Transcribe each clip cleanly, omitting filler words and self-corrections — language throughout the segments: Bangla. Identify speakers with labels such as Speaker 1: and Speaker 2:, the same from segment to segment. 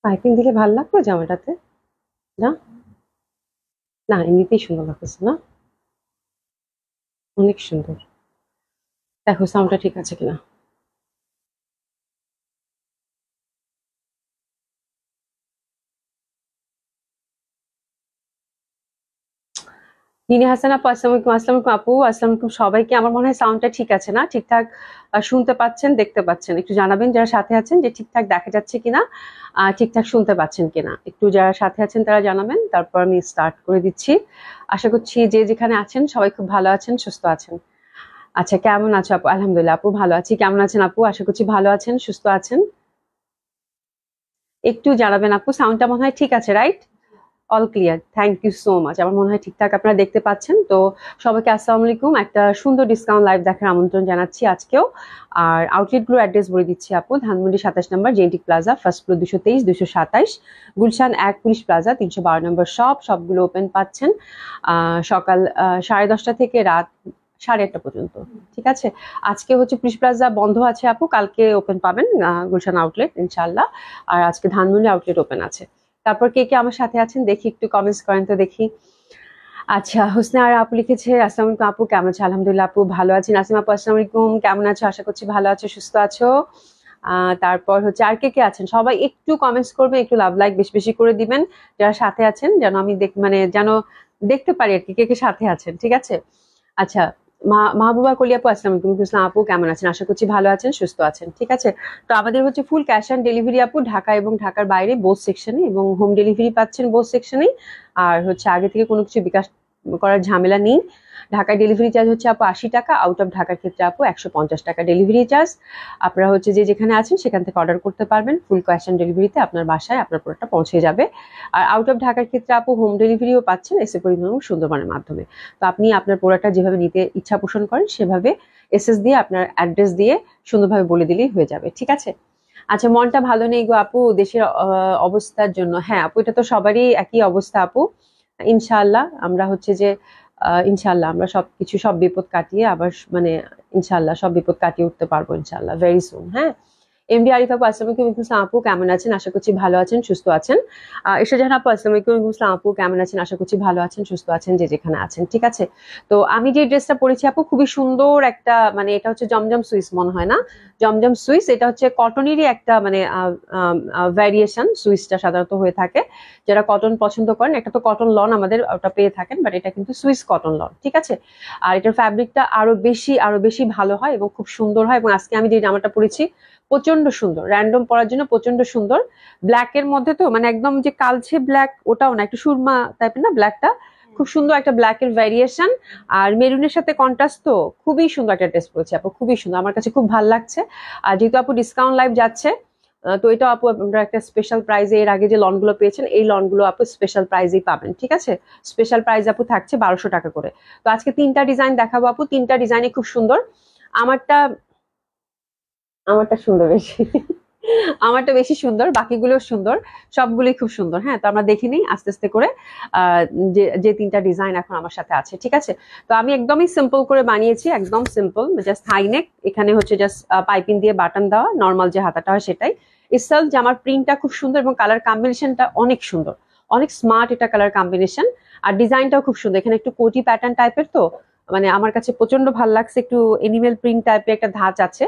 Speaker 1: পাইপিং দিলে ভালো লাগবে জামাটাতে? না না, এমনিতেই সুন্দর লাগতেছে না? অনেক সুন্দর। দেখো সাউন্ডটা ঠিক আছে কিনা। নিনি হাসান আপু, আসসালামু আলাইকুম। আসসালামু আলাইকুম আপু, আসসালামু আলাইকুম সবাইকে। আমার মনে হয় সাউন্ডটা ঠিক আছে না? ঠিকঠাক শুনতে পাচ্ছেন, দেখতে পাচ্ছেন? একটু জানাবেন যারা সাথে আছেন যে ঠিকঠাক দেখা যাচ্ছে কিনা, ঠিকঠাক শুনতে পাচ্ছেন কিনা। একটু যারা সাথে আছেন তারা জানাবেন, তারপর আমি স্টার্ট করে দিচ্ছি। আশা করছি যে যেখানে আছেন সবাই খুব ভালো আছেন, সুস্থ আছেন। আচ্ছা, কেমন আছো আপু? আলহামদুলিল্লাহ আপু, ভালো আছি। কেমন আছেন আপু? আশা করছি ভালো আছেন, সুস্থ আছেন। একটু জানাবেন আপু, সাউন্ডটা মনে হয় ঠিক আছে, right? All clear, thank you so much. আমার মনে হয় ঠিকঠাক আপনারা দেখতে পাচ্ছেন তো। সবাইকে আসসালামু আলাইকুম। একটা সুন্দর ডিসকাউন্ট লাইভ দেখার আমন্ত্রণ জানাচ্ছি আজকেও। আর আউটলেট গুলো অ্যাড্রেস বলে দিচ্ছি আপু। ধানমন্ডি 27 নম্বর genetic plaza, first floor 223 227। Gulshan 1 police plaza 312 নম্বর সবগুলো ওপেন পাচ্ছেন সকাল 10:30 থেকে রাত 8:30 পর্যন্ত। ঠিক আছে। আজকে হচ্ছে পুলিশ প্লাজা বন্ধ আছে আপু, কালকে ওপেন পাবেন গুলশান আউটলেট ইনশাল্লাহ। আর আজকে ধানমন্ডি আউটলেট ওপেন আছে। তারপর কে কে আমার সাথে আছেন দেখি, একটু কমেন্টস করেন তো দেখি। আচ্ছা, হোসনে আর আপু লিখেছে আসসালামু আলাইকুম আপু, কেমন আছো? আলহামদুলিল্লাহ আপু, ভালো আছি। নাসিমা আপু আসসালামু আলাইকুম, কেমন আছো? আশা করছি ভালো আছো, সুস্থ আছো। তারপর হচ্ছে আর কে কে আছেন সবাই একটু কমেন্টস করবেন, একটু লাভ লাইক বেশি বেশি করে দিবেন যারা সাথে আছেন, যেন আমি মানে যেন দেখতে পারি আর কি কে কে সাথে আছেন। ঠিক আছে। আচ্ছা, মাহবুবা কলি আপু আসসালামু আলাইকুম। ইসলাম আপু কেমন আছেন? আশা করছি ভালো আছেন, সুস্থ আছেন। ঠিক আছে। তো আমাদের হচ্ছে ফুল ক্যাশ অন ডেলিভারি আপু, ঢাকা এবং ঢাকার বাইরে বোথ সেকশনে, এবং হোম ডেলিভারি পাচ্ছেন বোথ সেকশনেই। আর হচ্ছে আগে থেকে কোনো কিছু বিকাশ করার ঝামেলা নেই। ঢাকায় ডেলিভারি চার্জ হচ্ছে আপু 80 টাকা, আউট অফ ঢাকার ক্ষেত্রে আপু 150 টাকা ডেলিভারি চার্জ। আপনারা হচ্ছে যে যেখানে আছেন সেখান থেকে অর্ডার করতে পারবেন। ফুল ক্যাশ অন ডেলিভারিতে আপনার বাসায় আপনার প্রোডাক্টটা পৌঁছে যাবে। আর আউট অফ ঢাকার ক্ষেত্রে আপু হোম ডেলিভারিও পাচ্ছেন এসএ পরিবহন এবং সুন্দরবনের মাধ্যমে। তো আপনি আপনার প্রোডাক্টটা যেভাবে নিতে ইচ্ছা পোষণ করেন সেভাবে এসএস দিয়ে আপনার অ্যাড্রেস দিয়ে সুন্দরভাবে বলে দিলেই হয়ে যাবে। ঠিক আছে। আচ্ছা, মনটা ভালো নেই গো আপু দেশের অবস্থার জন্য। হ্যাঁ আপু, এটা তো সবারই একই অবস্থা আপু। ইনশাআল্লাহ আমরা হচ্ছে যে ইনশাআল্লাহ আমরা সবকিছু, সব বিপদ কাটিয়ে আবার মানে ইনশাআল্লাহ সব বিপদ কাটিয়ে উঠতে পারবো ইনশাআল্লাহ ভেরি সুন। হ্যাঁ। এমডি আরিফ আপু আসসালামু আলাইকুম। ইসলাম আপু কেমন আছেন? আশা করছি ভালো আছেন, সুস্থ আছেন। এসা জাহান আপু আসসালামু আলাইকুম। ইসলাম আপু কেমন আছেন? আশা করছি ভালো আছেন, সুস্থ আছেন যে যেখানে আছেন। ঠিক আছে। তো আমি যে ড্রেসটা পরেছি আপু খুবই সুন্দর একটা, মানে এটা হচ্ছে জমজম সুইস মনে হয় না? জমজম সুইস, এটা হচ্ছে কটনেরই একটা মানে ভ্যারিয়েশন। সুইসটা সাধারণত হয়ে থাকে যারা কটন পছন্দ করেন, একটা তো কটন লন আমাদের ওটা পেয়ে থাকেন, বাট এটা কিন্তু সুইস কটন লন। ঠিক আছে। আর এটার ফ্যাব্রিকটা আরো বেশি ভালো হয় এবং খুব সুন্দর হয়। এবং আজকে আমি যে জামাটা পরেছি প্রচন্ড সুন্দর, র্যান্ডম পরার জন্য প্রচন্ড সুন্দর। ব্ল্যাক এর মধ্যে তো মানে একদম যে কালচে ব্ল্যাক ওটাও না, একটু সুরমা টাইপের না ব্ল্যাকটা, খুব সুন্দর একটা ব্ল্যাক এর ভ্যারিয়েশন। আর মেরুনের সাথে কন্ট্রাস্ট, তো খুবই সুন্দর একটা ড্রেস পরেছি আপু, খুবই সুন্দর, আমার কাছে খুব ভালো লাগছে। আর যেহেতু আপু ডিসকাউন্ট লাইভ যাচ্ছে, তো এটা আপু আমরা একটা স্পেশাল প্রাইজে, এর আগে যে লন গুলো পেয়েছেন এই লন গুলো আপু স্পেশাল প্রাইজেই পাবেন। ঠিক আছে। স্পেশাল প্রাইজ আপু থাকছে 1200 টাকা করে। তো আজকে 3টা ডিজাইন দেখাবো আপু, 3টা ডিজাইনই খুব সুন্দর। আমারটা আমারটা সুন্দর বেশি। আমারটা বেশি সুন্দর, বাকিগুলো সুন্দর, সবগুলোই খুব সুন্দর। হ্যাঁ, তো আমরা দেখে নিই আস্তে আস্তে করে যে যে 3টা ডিজাইন এখন আমার সাথে আছে। ঠিক আছে। তো আমি একদমই সিম্পল করে বানিয়েছি, একদম সিম্পল, জাস্ট হাই নেক, এখানে হচ্ছে জাস্ট পাইপিং দিয়ে বাটন দেওয়া, নর্মাল যে হাতাটা হয় সেটাই। ইসেলফ জামার প্রিন্টটা খুব সুন্দর এবং কালার কম্বিনেশনটা অনেক সুন্দর, অনেক স্মার্ট এটা কালার কম্বিনেশন। আর ডিজাইনটাও খুব সুন্দর, এখানে একটু কোটি প্যাটার্ন টাইপের, তো মানে আমার কাছে প্রচন্ড ভালো লাগছে। একটু এনিমেল প্রিন্ট টাইপের একটা ধাঁচ আছে।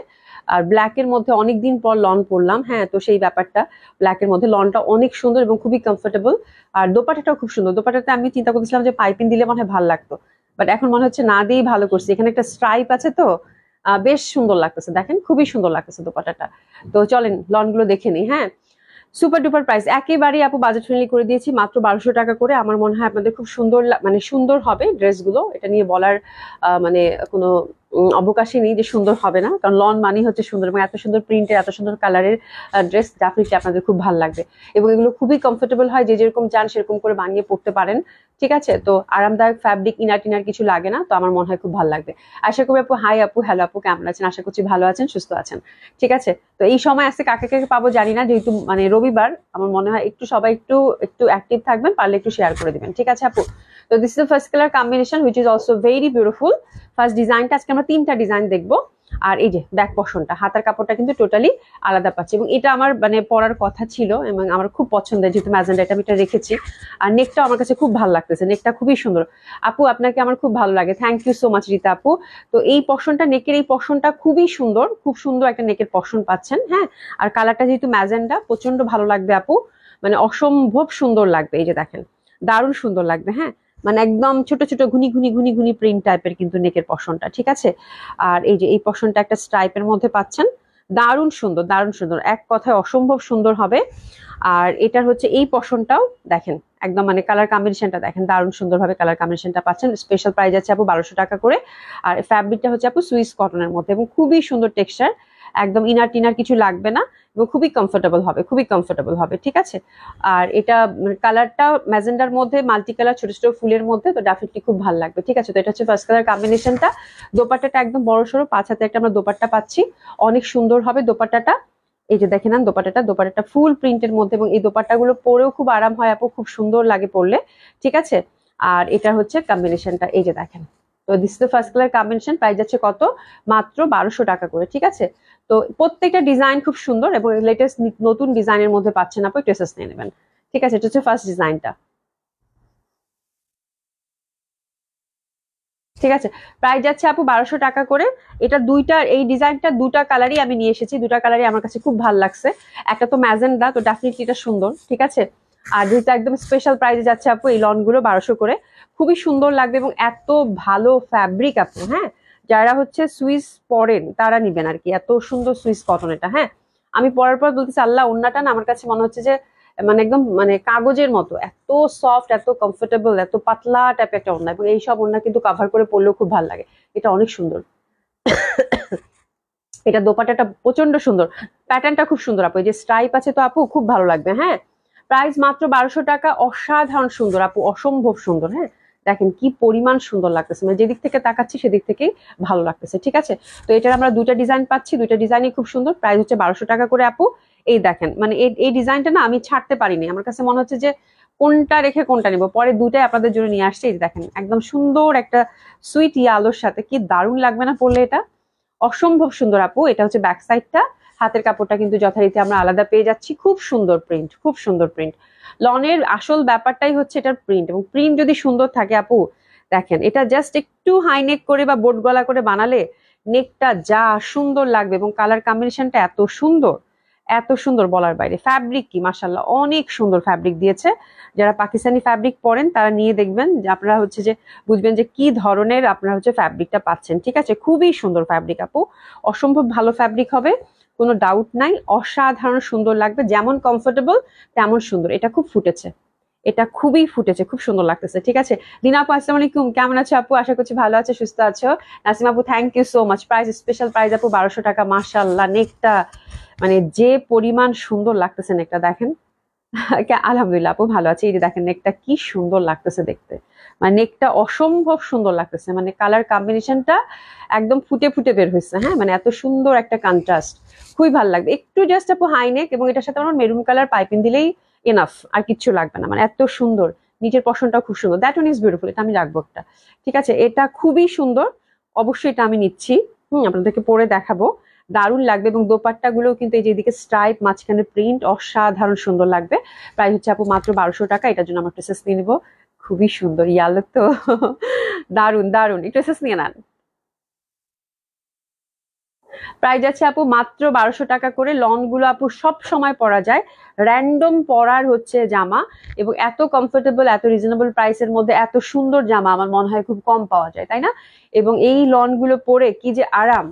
Speaker 1: আর ব্ল্যাক এর মধ্যে অনেকদিন পর লন পরলাম, হ্যাঁ, তো সেই ব্যাপারটা ব্ল্যাক এর মধ্যে লনটা অনেক সুন্দর এবং খুবই কমফোর্টেবল। আর দোপাটাটাও খুব সুন্দর। দোপাটাতে আমি চিন্তা করতেছিলাম যে পাইপিং দিলে মনে হয় ভালো লাগতো, বাট এখন মনে হচ্ছে না দিয়েই ভালো করছি। এখানে একটা স্ট্রাইপ আছে, তো বেশ সুন্দর লাগতেছে, দেখেন খুবই সুন্দর লাগতেছে দোপাটাটা। তো চলেন লন গুলো দেখে নিই। হ্যাঁ, সুপার ডুপার প্রাইস একেবারে আপু বাজেট ফ্রেন্ডলি করে দিয়েছি, মাত্র 1200 টাকা করে। আমার মনে হয় আপনাদের খুব সুন্দর মানে সুন্দর হবে ড্রেসগুলো, এটা নিয়ে বলার মানে কোনো অবকাশই নেই যে সুন্দর হবে না, কারণ লন মানি হচ্ছে সুন্দর, এবং এত সুন্দর প্রিন্টের এত সুন্দর কালারের ড্রেস ডেফিনেটলি আপনাদের খুব ভালো লাগবে। এবং এগুলো খুবই কমফোর্টেবল হয়, যে যেরকম চান সেরকম করে বানিয়ে পড়তে পারেন। ঠিক আছে। তো আরামদায়ক ফ্যাব্রিক, ইনার টিনার কিছু লাগে না, তো আমার মনে হয় খুব ভালো লাগবে। আশা করি আপু, হাই আপু, হ্যালো আপু, কেমন আছেন? আশা করছি ভালো আছেন, সুস্থ আছেন। ঠিক আছে। তো এই সময় আজকে কাকে কাকে পাবো জানি না, যেহেতু মানে রবিবার, আমার মনে হয় একটু সবাই একটু একটু অ্যাক্টিভ থাকবেন, পারলে একটু শেয়ার করে দিবেন। ঠিক আছে আপু। তো this is the first colour combination which is also very beautiful. First ডিজাইনটা আজকে আমরা 3টা ডিজাইন দেখবো। আর এই যে ব্যাক পশনটা, হাতার কাপড়টা কিন্তু টোটালি আলাদা পাচ্ছি, এবং এটা আমার মানে পরার কথা ছিল এবং আমার খুব পছন্দের, যেহেতু ম্যাজেন্ডা এটা আমি এটা রেখেছি। আর নেকটা আমার কাছে খুব ভালো লাগতেছে, নেকটা খুবই সুন্দর। আপু আপনাকে আমার খুব ভালো লাগে, thank you so much Rita আপু। তো এই পশনটা, নেকের এই পশনটা খুবই সুন্দর, খুব সুন্দর একটা নেকের পশন পাচ্ছেন। হ্যাঁ, আর কালারটা যেহেতু ম্যাজেন্ডা, প্রচন্ড ভালো লাগবে আপু, মানে অসম্ভব সুন্দর লাগবে। এই যে দেখেন, দারুণ সুন্দর লাগবে। হ্যাঁ, মানে একদম ছোট ছোট ঘুনি ঘুনি ঘুনি ঘুনি প্রিন্ট টাইপের কিন্তু নেকের পশনটা, ঠিক আছে। আর এই যে এই পশনটা একটা স্ট্রাইপের মধ্যে পাচ্ছেন, দারুণ সুন্দর, দারুণ সুন্দর, এক কথায় অসম্ভব সুন্দর হবে। আর এটার হচ্ছে এই পশনটাও দেখেন, একদম মানে কালার কম্বিনেশনটা দেখেন, দারুণ সুন্দরভাবে কালার কম্বিনেশনটা পাচ্ছেন। স্পেশাল প্রাইস আছে আপু 1200 টাকা করে। আর ফ্যাব্রিকটা হচ্ছে আপু সুইস কটনের মধ্যে, এবং খুবই সুন্দর টেক্সচার, একদম ইনার টিনার কিছু লাগবে না, এবং খুবই কমফোর্টেবল হবে, খুবই কমফোর্টেবল হবে, ঠিক আছে। আর এটা কালারটা ম্যাজেন্ডার মধ্যে, মাল্টি কালার ছোট ছোট ফুলের মধ্যে, তো ডেফিনেটলি খুব ভালো লাগবে, ঠিক আছে। তো এটা হচ্ছে ফার্স্ট কালার কম্বিনেশনটা। দোপাট্টাটা একদম বড় সড়ো 5 হাতে একটা আমরা দোপাট্টা পাচ্ছি, অনেক সুন্দর হবে দোপাট্টাটা। এই যে দেখে নেন দোপাট্টাটা ফুল প্রিন্টের মধ্যে, এবং এই দোপাট্টাগুলো পরেও খুব আরাম হয় আপু, খুব সুন্দর লাগে পরলে, ঠিক আছে। আর এটা হচ্ছে কম্বিনেশনটা, এই যে দেখেন। তো this is the first colour combination, price যাচ্ছে কত, মাত্র 1200 টাকা করে, ঠিক আছে। তো প্রত্যেকটা ডিজাইন খুব সুন্দর, এবং লেটেস্ট নতুন ডিজাইনের মধ্যে পাচ্ছেন আপু, টেসেস নিয়ে নেবেন, ঠিক আছে। এটা হচ্ছে ফার্স্ট ডিজাইনটা, ঠিক আছে। প্রাইস যাচ্ছে আপু 1200 টাকা করে। এটা দুইটা, এই ডিজাইনটা দুটা কালারই আমি নিয়ে এসেছি, দুটা কালারই আমার কাছে খুব ভালো লাগছে। একটা তো ম্যাজেন্ডা, তো ডেফিনেটলি এটা সুন্দর, ঠিক আছে। আর যেহেতু একদম স্পেশাল প্রাইসে যাচ্ছে আপু, এই লনগুলো 1200 করে, খুবই সুন্দর লাগবে, এবং এত ভালো ফ্যাব্রিক আপু। হ্যাঁ, যারা হচ্ছে সুইস পরেন তারা নিবেন আর কি, এত সুন্দর সুইস কটন এটা। হ্যাঁ, আমি পরার পর বলতেছি আল্লাহ, ওন্নাটা না আমার কাছে মনে হচ্ছে যে মানে একদম মানে কাগজের মতো, এত সফট, এত কমফোর্টেবল, এত পাতলা টাইপের একটা ওড়না, এবং এইসব ওড়না কিন্তু কাভার করে পরলেও খুব ভালো লাগে। এটা অনেক সুন্দর, এটা দোপাট্টাটা প্রচন্ড সুন্দর, প্যাটার্নটা খুব সুন্দর আপু, এই যে স্ট্রাইপ আছে তো আপু, খুব ভালো লাগবে। হ্যাঁ, প্রাইস মাত্র 1200 টাকা, অসাধারণ সুন্দর আপু, অসম্ভব সুন্দর। হ্যাঁ, দেখেন কি পরিমাণ সুন্দর লাগতেছে, মানে যেদিক থেকে তাকাচ্ছি সেদিক থেকেই ভালো লাগতেছে, ঠিক আছে। তো এটার আমরা দুইটা ডিজাইন পাচ্ছি, দুইটা ডিজাইনই খুব সুন্দর, প্রাইস হচ্ছে 1200 টাকা করে আপু। এই দেখেন, মানে এই ডিজাইনটা না আমি ছাড়তে পারিনি, আমার কাছে মনে হচ্ছে যে কোনটা রেখে কোনটা নিবো, পরে দুটাই আপনাদের জন্য নিয়ে আসছে। এই যে দেখেন, একদম সুন্দর একটা সুইট ইয়ালোর সাথে, কি দারুণ লাগবে না পরলে, এটা অসম্ভব সুন্দর আপু। এটা হচ্ছে ব্যাক সাইডটা, হাতের কাপড়টা কিন্তু যথারীতি আমরা আলাদা পেয়ে যাচ্ছি, খুব সুন্দর প্রিন্ট, খুব সুন্দর প্রিন্ট। লনের আসল ব্যাপারটাই হচ্ছে এটার প্রিন্ট, এবং প্রিন্ট যদি সুন্দর থাকে আপু, দেখেন এটা জাস্ট একটু হাই নেক করে বা বোট গলা করে বানালে নেকটা যা সুন্দর লাগবে, এবং কালার কম্বিনেশনটা এত সুন্দর, এত সুন্দর বলার বাইরে। ফ্যাব্রিক কি মাশাল্লাহ, অনেক সুন্দর ফ্যাব্রিক দিয়েছে। যারা পাকিস্তানি ফ্যাব্রিক পরেন তারা নিয়ে দেখবেন যে আপনারা হচ্ছে যে বুঝবেন যে কি ধরনের আপনারা হচ্ছে ফ্যাব্রিকটা পাচ্ছেন, ঠিক আছে। খুবই সুন্দর ফ্যাব্রিক আপু, অসম্ভব ভালো ফ্যাব্রিক হবে, কোনো ডাউট নাই, অসাধারণ সুন্দর লাগবে, যেমন কমফোর্টেবল তেমন সুন্দর। এটা খুব ফুটেছে, এটা খুবই ফুটেছে, খুব সুন্দর লাগতেছে, ঠিক আছে। রিনা আপু আসসালামু আলাইকুম, কেমন আছো আপু, আশা করছি ভালো আছে, সুস্থ আছো। নাসিম আপু thank you so much, price special price আপু 1200 টাকা। মাশাআল্লাহ, নেকটা মানে যে পরিমাণ সুন্দর লাগতেছে, নেকটা দেখেন। আলহামদুলিল্লাহ আপু ভালো আছে। এই যে দেখেন নেকটা কি সুন্দর লাগতেছে দেখতে, মানে নেকটা অসম্ভব সুন্দর লাগতেছে, মানে কালার কম্বিনেশনটা একদম ফুটে ফুটে বের হয়েছে। হ্যাঁ, মানে এত সুন্দর একটা কন্ট্রাস্ট, খুবই ভালো লাগবে। একটু জাস্ট আপু হাই নেক, এবং এটার সাথে আমার মেরুন কালার পাইপিং দিলেই এনাফ, আর কিচ্ছু লাগবে না, মানে এত সুন্দর। নিচের পশনটাও খুব সুন্দর, দ্যাট ওয়ান ইজ বিউটিফুল, এটা আমি রাখবো একটা, ঠিক আছে। এটা খুবই সুন্দর, অবশ্যই এটা আমি নিচ্ছি, আপনাদেরকে পরে দেখাবো, দারুণ লাগবে। এবং দোপাট্টা গুলো কিন্তু এই যে এদিকে স্ট্রাইপ, মাঝখানে প্রিন্ট, অসাধারণ সুন্দর লাগবে। প্রাইস হচ্ছে আপু মাত্র 1200 টাকা। এটার জন্য আমার ড্রেসেস নিয়ে নিবো, খুবই সুন্দর ইয়ালো তো দারুণ দারুণ, একটু ড্রেসেস নিয়ে নেন। প্রাইস আছে আপু মাত্র 1200 টাকা করে। লন গুলো আপু সব সময় পরা যায়, র্যান্ডম পরার হচ্ছে জামা, এবং এত কমফোর্টেবল, এত রিজনেবল প্রাইসের মধ্যে এত সুন্দর জামা আমার মনে হয় খুব কম পাওয়া যায়, তাই না। এবং এই লন গুলো পরে কি যে আরাম,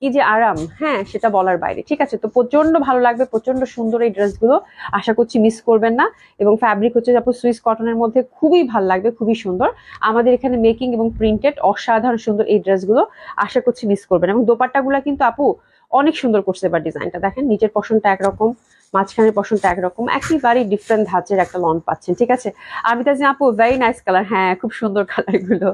Speaker 1: কি যে আরাম, হ্যাঁ সেটা বলার বাইরে, ঠিক আছে। তো প্রচন্ড ভালো লাগবে, প্রচন্ড সুন্দর এই ড্রেসগুলো, আশা করছি মিস করবেন না। এবং ফ্যাব্রিক হচ্ছে আপু সুইস কটনের মধ্যে, খুবই ভালো লাগবে, খুবই সুন্দর। আমাদের এখানে মেকিং এবং প্রিন্টেড, অসাধারণ সুন্দর এই ড্রেসগুলো, আশা করছি মিস করবেন। এবং দোপাট্টাগুলো কিন্তু আপু অনেক সুন্দর করছে, এবার ডিজাইনটা দেখেন, নিচের পশনটা একরকম, মাঝখানের পশনটা একরকম, একেবারেই ডিফারেন্ট ধাঁচের একটা লন পাচ্ছেন, ঠিক আছে। আমি তাজি আপু ভেরি নাইস কালার, হ্যাঁ খুব সুন্দর কালার গুলো,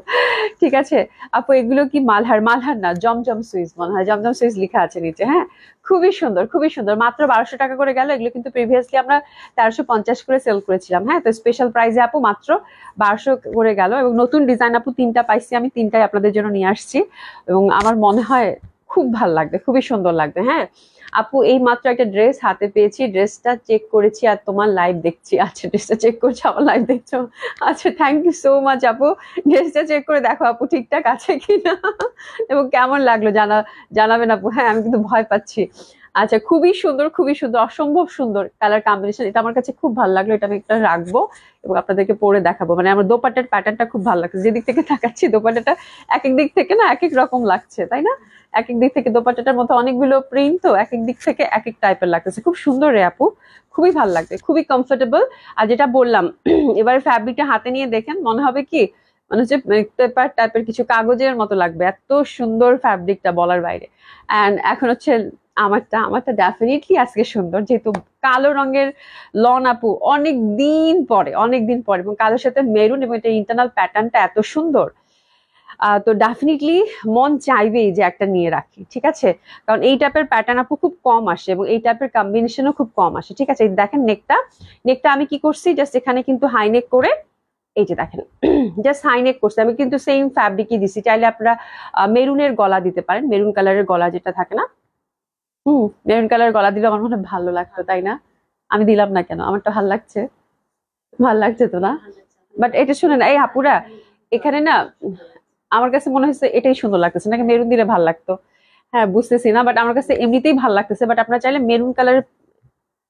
Speaker 1: ঠিক আছে। আপু এগুলো কি মালহার, মালহার না জমজম সুইস মনে হয়, জমজম সুইস লেখা আছে নিচে। হ্যাঁ, খুবই সুন্দর, খুবই সুন্দর, মাত্র 1200 টাকা করে গেল। এগুলো কিন্তু প্রিভিয়াসলি আমরা 1350 করে সেল করেছিলাম। হ্যাঁ, তো স্পেশাল প্রাইসে আপু মাত্র 1200 করে গেল। এবং নতুন ডিজাইন আপু তিনটা পাইছি আমি, তিনটাই আপনাদের জন্য নিয়ে আসছি, এবং আমার মনে হয় খুব ভাল লাগবে, খুবই সুন্দর লাগবে। হ্যাঁ আপু, এই মাত্র একটা ড্রেস হাতে পেয়েছি, ড্রেসটা চেক করেছি আর তোমার লাইভ দেখছি। আচ্ছা ড্রেসটা চেক করছো, আমার লাইভ দেখছো? আচ্ছা থ্যাংক ইউ সো মাচ আপু। ড্রেসটা চেক করে দেখো আপু ঠিকঠাক আছে কিনা এবং কেমন লাগলো জানাবেন আপু। হ্যাঁ আমি কিন্তু ভয় পাচ্ছি। আচ্ছা খুবই সুন্দর, খুবই সুন্দর, অসম্ভব সুন্দর কালার কম্বিনেশন। এটা আমার কাছে খুব ভালো লাগলো, এটা আমি একটা রাখবো এবং আপনাদেরকে পরে দেখাবো। মানে আমার দোপাট্টার প্যাটার্নটা খুব ভালো লাগছে, যেদিক থেকে তাকাচ্ছি দোপাট্টাটা এক এক দিক থেকে না এক এক রকম লাগছে, তাই না? এক এক দিক থেকে দোপাট্টাটার মধ্যে অনেকগুলো প্রিন্ট, তো এক এক দিক থেকে এক এক টাইপের লাগতেছে। খুব সুন্দর রে আপু, খুবই ভালো লাগবে, খুবই কমফোর্টেবল। আর যেটা বললাম এবার ফ্যাব্রিকটা হাতে নিয়ে দেখেন, মনে হবে কি মানে হচ্ছে পেপার টাইপের কিছু কাগজের মতো লাগবে, এত সুন্দর ফ্যাব্রিকটা বলার বাইরে। অ্যান্ড এখন হচ্ছে আমারটা আমারটা ডেফিনেটলি আজকে সুন্দর, যেহেতু কালো রঙের লন আপু অনেক দিন পরে এবং কালোর সাথে মেরুন এবং এটা ইন্টারনাল প্যাটার্নটা এত সুন্দর। তো ডেফিনেটলি মন চাইবেই যে একটা নিয়ে রাখি, ঠিক আছে? কারণ এই টাইপের প্যাটার্ন আপু খুব কম আসে এবং এই টাইপের কম্বিনেশনও খুব কম আসে, ঠিক আছে? এই দেখেন নেকটা আমি কি করছি, জাস্ট এখানে কিন্তু হাই নেক করে, এই যে দেখেন জাস্ট হাই নেক করছি আমি, কিন্তু সেম ফ্যাব্রিকই দিছি। চাইলে আপনারা মেরুনের গলা দিতে পারেন, মেরুন কালারের গলা যেটা থাকে না, মেরুন কালার গলা দিলে আমার মনে হয় ভালো লাগতো, তাই না? আমি দিলাম না কেন, আমারটা ভালো লাগছে, ভালো লাগছে তো না? বাট এটা শুনে না এই আপুরা, এখানে না আমার কাছে মনে হচ্ছে এটাই সুন্দর লাগতেছে, নাকি মেরুন দিলে ভালো লাগতো? হ্যাঁ বুঝতেছি না, বাট আমার কাছে এমনিতেই ভালো লাগতেছে। বাট আপনারা চাইলে মেরুন কালার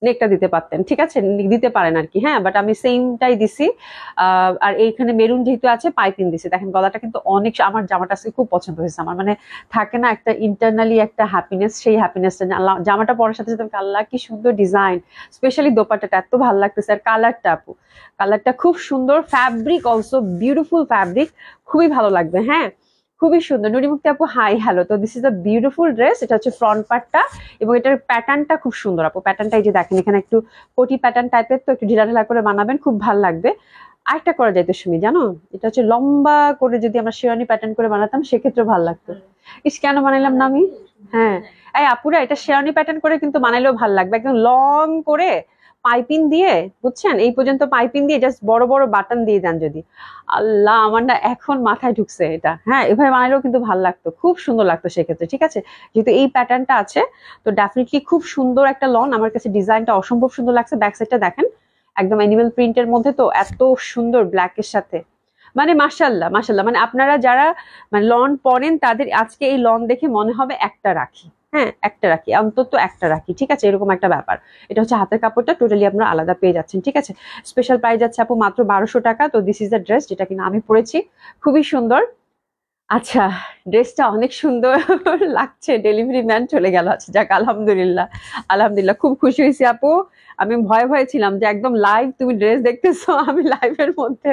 Speaker 1: নেকটা দিতে পারতেন, ঠিক আছে? দিতে পারেন আর কি। হ্যাঁ বাট আমি সেমটাই দিছি। আর এইখানে মেরুন যেহেতু আছে পাইপিং দিছি। দেখেন গলাটা কিন্তু অনেক, আমার জামাটা আজকে খুব পছন্দ হয়েছে। আমার মানে থাকে না একটা ইন্টারনালি একটা হ্যাপিনেস, সেই হ্যাপিনেসটা জামাটা পরার সাথে সাথে আল্লাহ কি সুন্দর ডিজাইন, স্পেশালি দোপাট্টাটা এত ভালো লাগতেছে। আর কালারটা আপু, কালারটা খুব সুন্দর, ফ্যাব্রিক অলসো বিউটিফুল ফ্যাব্রিক, খুবই ভালো লাগবে। হ্যাঁ খুবই সুন্দর। নুরিমুক্তি আপু হাই হ্যালো, তো this is a beautiful dress. এটা হচ্ছে ফ্রন্ট পার্টটা এবং এটার প্যাটার্নটা খুব সুন্দর আপু। প্যাটার্নটা এই যে দেখেন, এখানে একটু কোটি প্যাটার্ন টাইপের, তো একটু ঢিলা ঢিলা করে বানাবেন, খুব ভালো লাগবে। আরেকটা করা যাইতো সুমি, জানো, এটা হচ্ছে লম্বা করে যদি আমরা শেরওয়ানি প্যাটার্ন করে বানাতাম সেক্ষেত্রে ভালো লাগতো। ইস কেন বানাইলাম না আমি। হ্যাঁ এই আপুরা, এটা শেরওয়ানি প্যাটার্ন করে কিন্তু বানাইলেও ভালো লাগবে, একদম লং করে পাইপিং দিয়ে, বুঝছেন, এই পর্যন্ত পাইপিং দিয়ে জাস্ট বড় বড় বাটন দিয়ে দেন যদি, আল্লাহ আমার না এখন মাথায় ঢুকছে এটা। হ্যাঁ এভাবে বানালেও কিন্তু ভালো লাগতো, খুব সুন্দর লাগতো সেক্ষেত্রে, ঠিক আছে? যেহেতু এই প্যাটার্নটা আছে, তো ডেফিনেটলি খুব সুন্দর একটা লন। আমার কাছে ডিজাইনটা অসম্ভব সুন্দর লাগছে। ব্যাক সাইডটা দেখেন, একদম অ্যানিমেল প্রিন্টের মধ্যে, তো এত সুন্দর ব্ল্যাকের সাথে, মানে মাশাল্লাহ মাশাল্লাহ। মানে আপনারা যারা মানে লন পরেন তাদের আজকে এই লন দেখে মনে হবে একটা রাখি, হ্যাঁ একটা রাখি, অন্তত একটা রাখি, ঠিক আছে? এরকম একটা ব্যাপার। এটা হচ্ছে হাতের কাপড়টা টোটালি আপনারা আলাদা পেয়ে যাচ্ছেন, ঠিক আছে? স্পেশাল প্রাইস যাচ্ছে আপু মাত্র 1200 টাকা। তো দিস ইজ দ্য ড্রেস যেটা কিনা আমি পরেছি, খুবই সুন্দর। আচ্ছা ড্রেসটা অনেক সুন্দর লাগছে, ডেলিভারি ম্যান চলে গেল। আচ্ছা যাক আলহামদুলিল্লাহ, আলহামদুলিল্লাহ, খুব খুশি হয়েছি আপু। আমি ভয়ে ছিলাম যে একদম লাইভ তুমি ড্রেস দেখতেছো আমি লাইভের মধ্যে।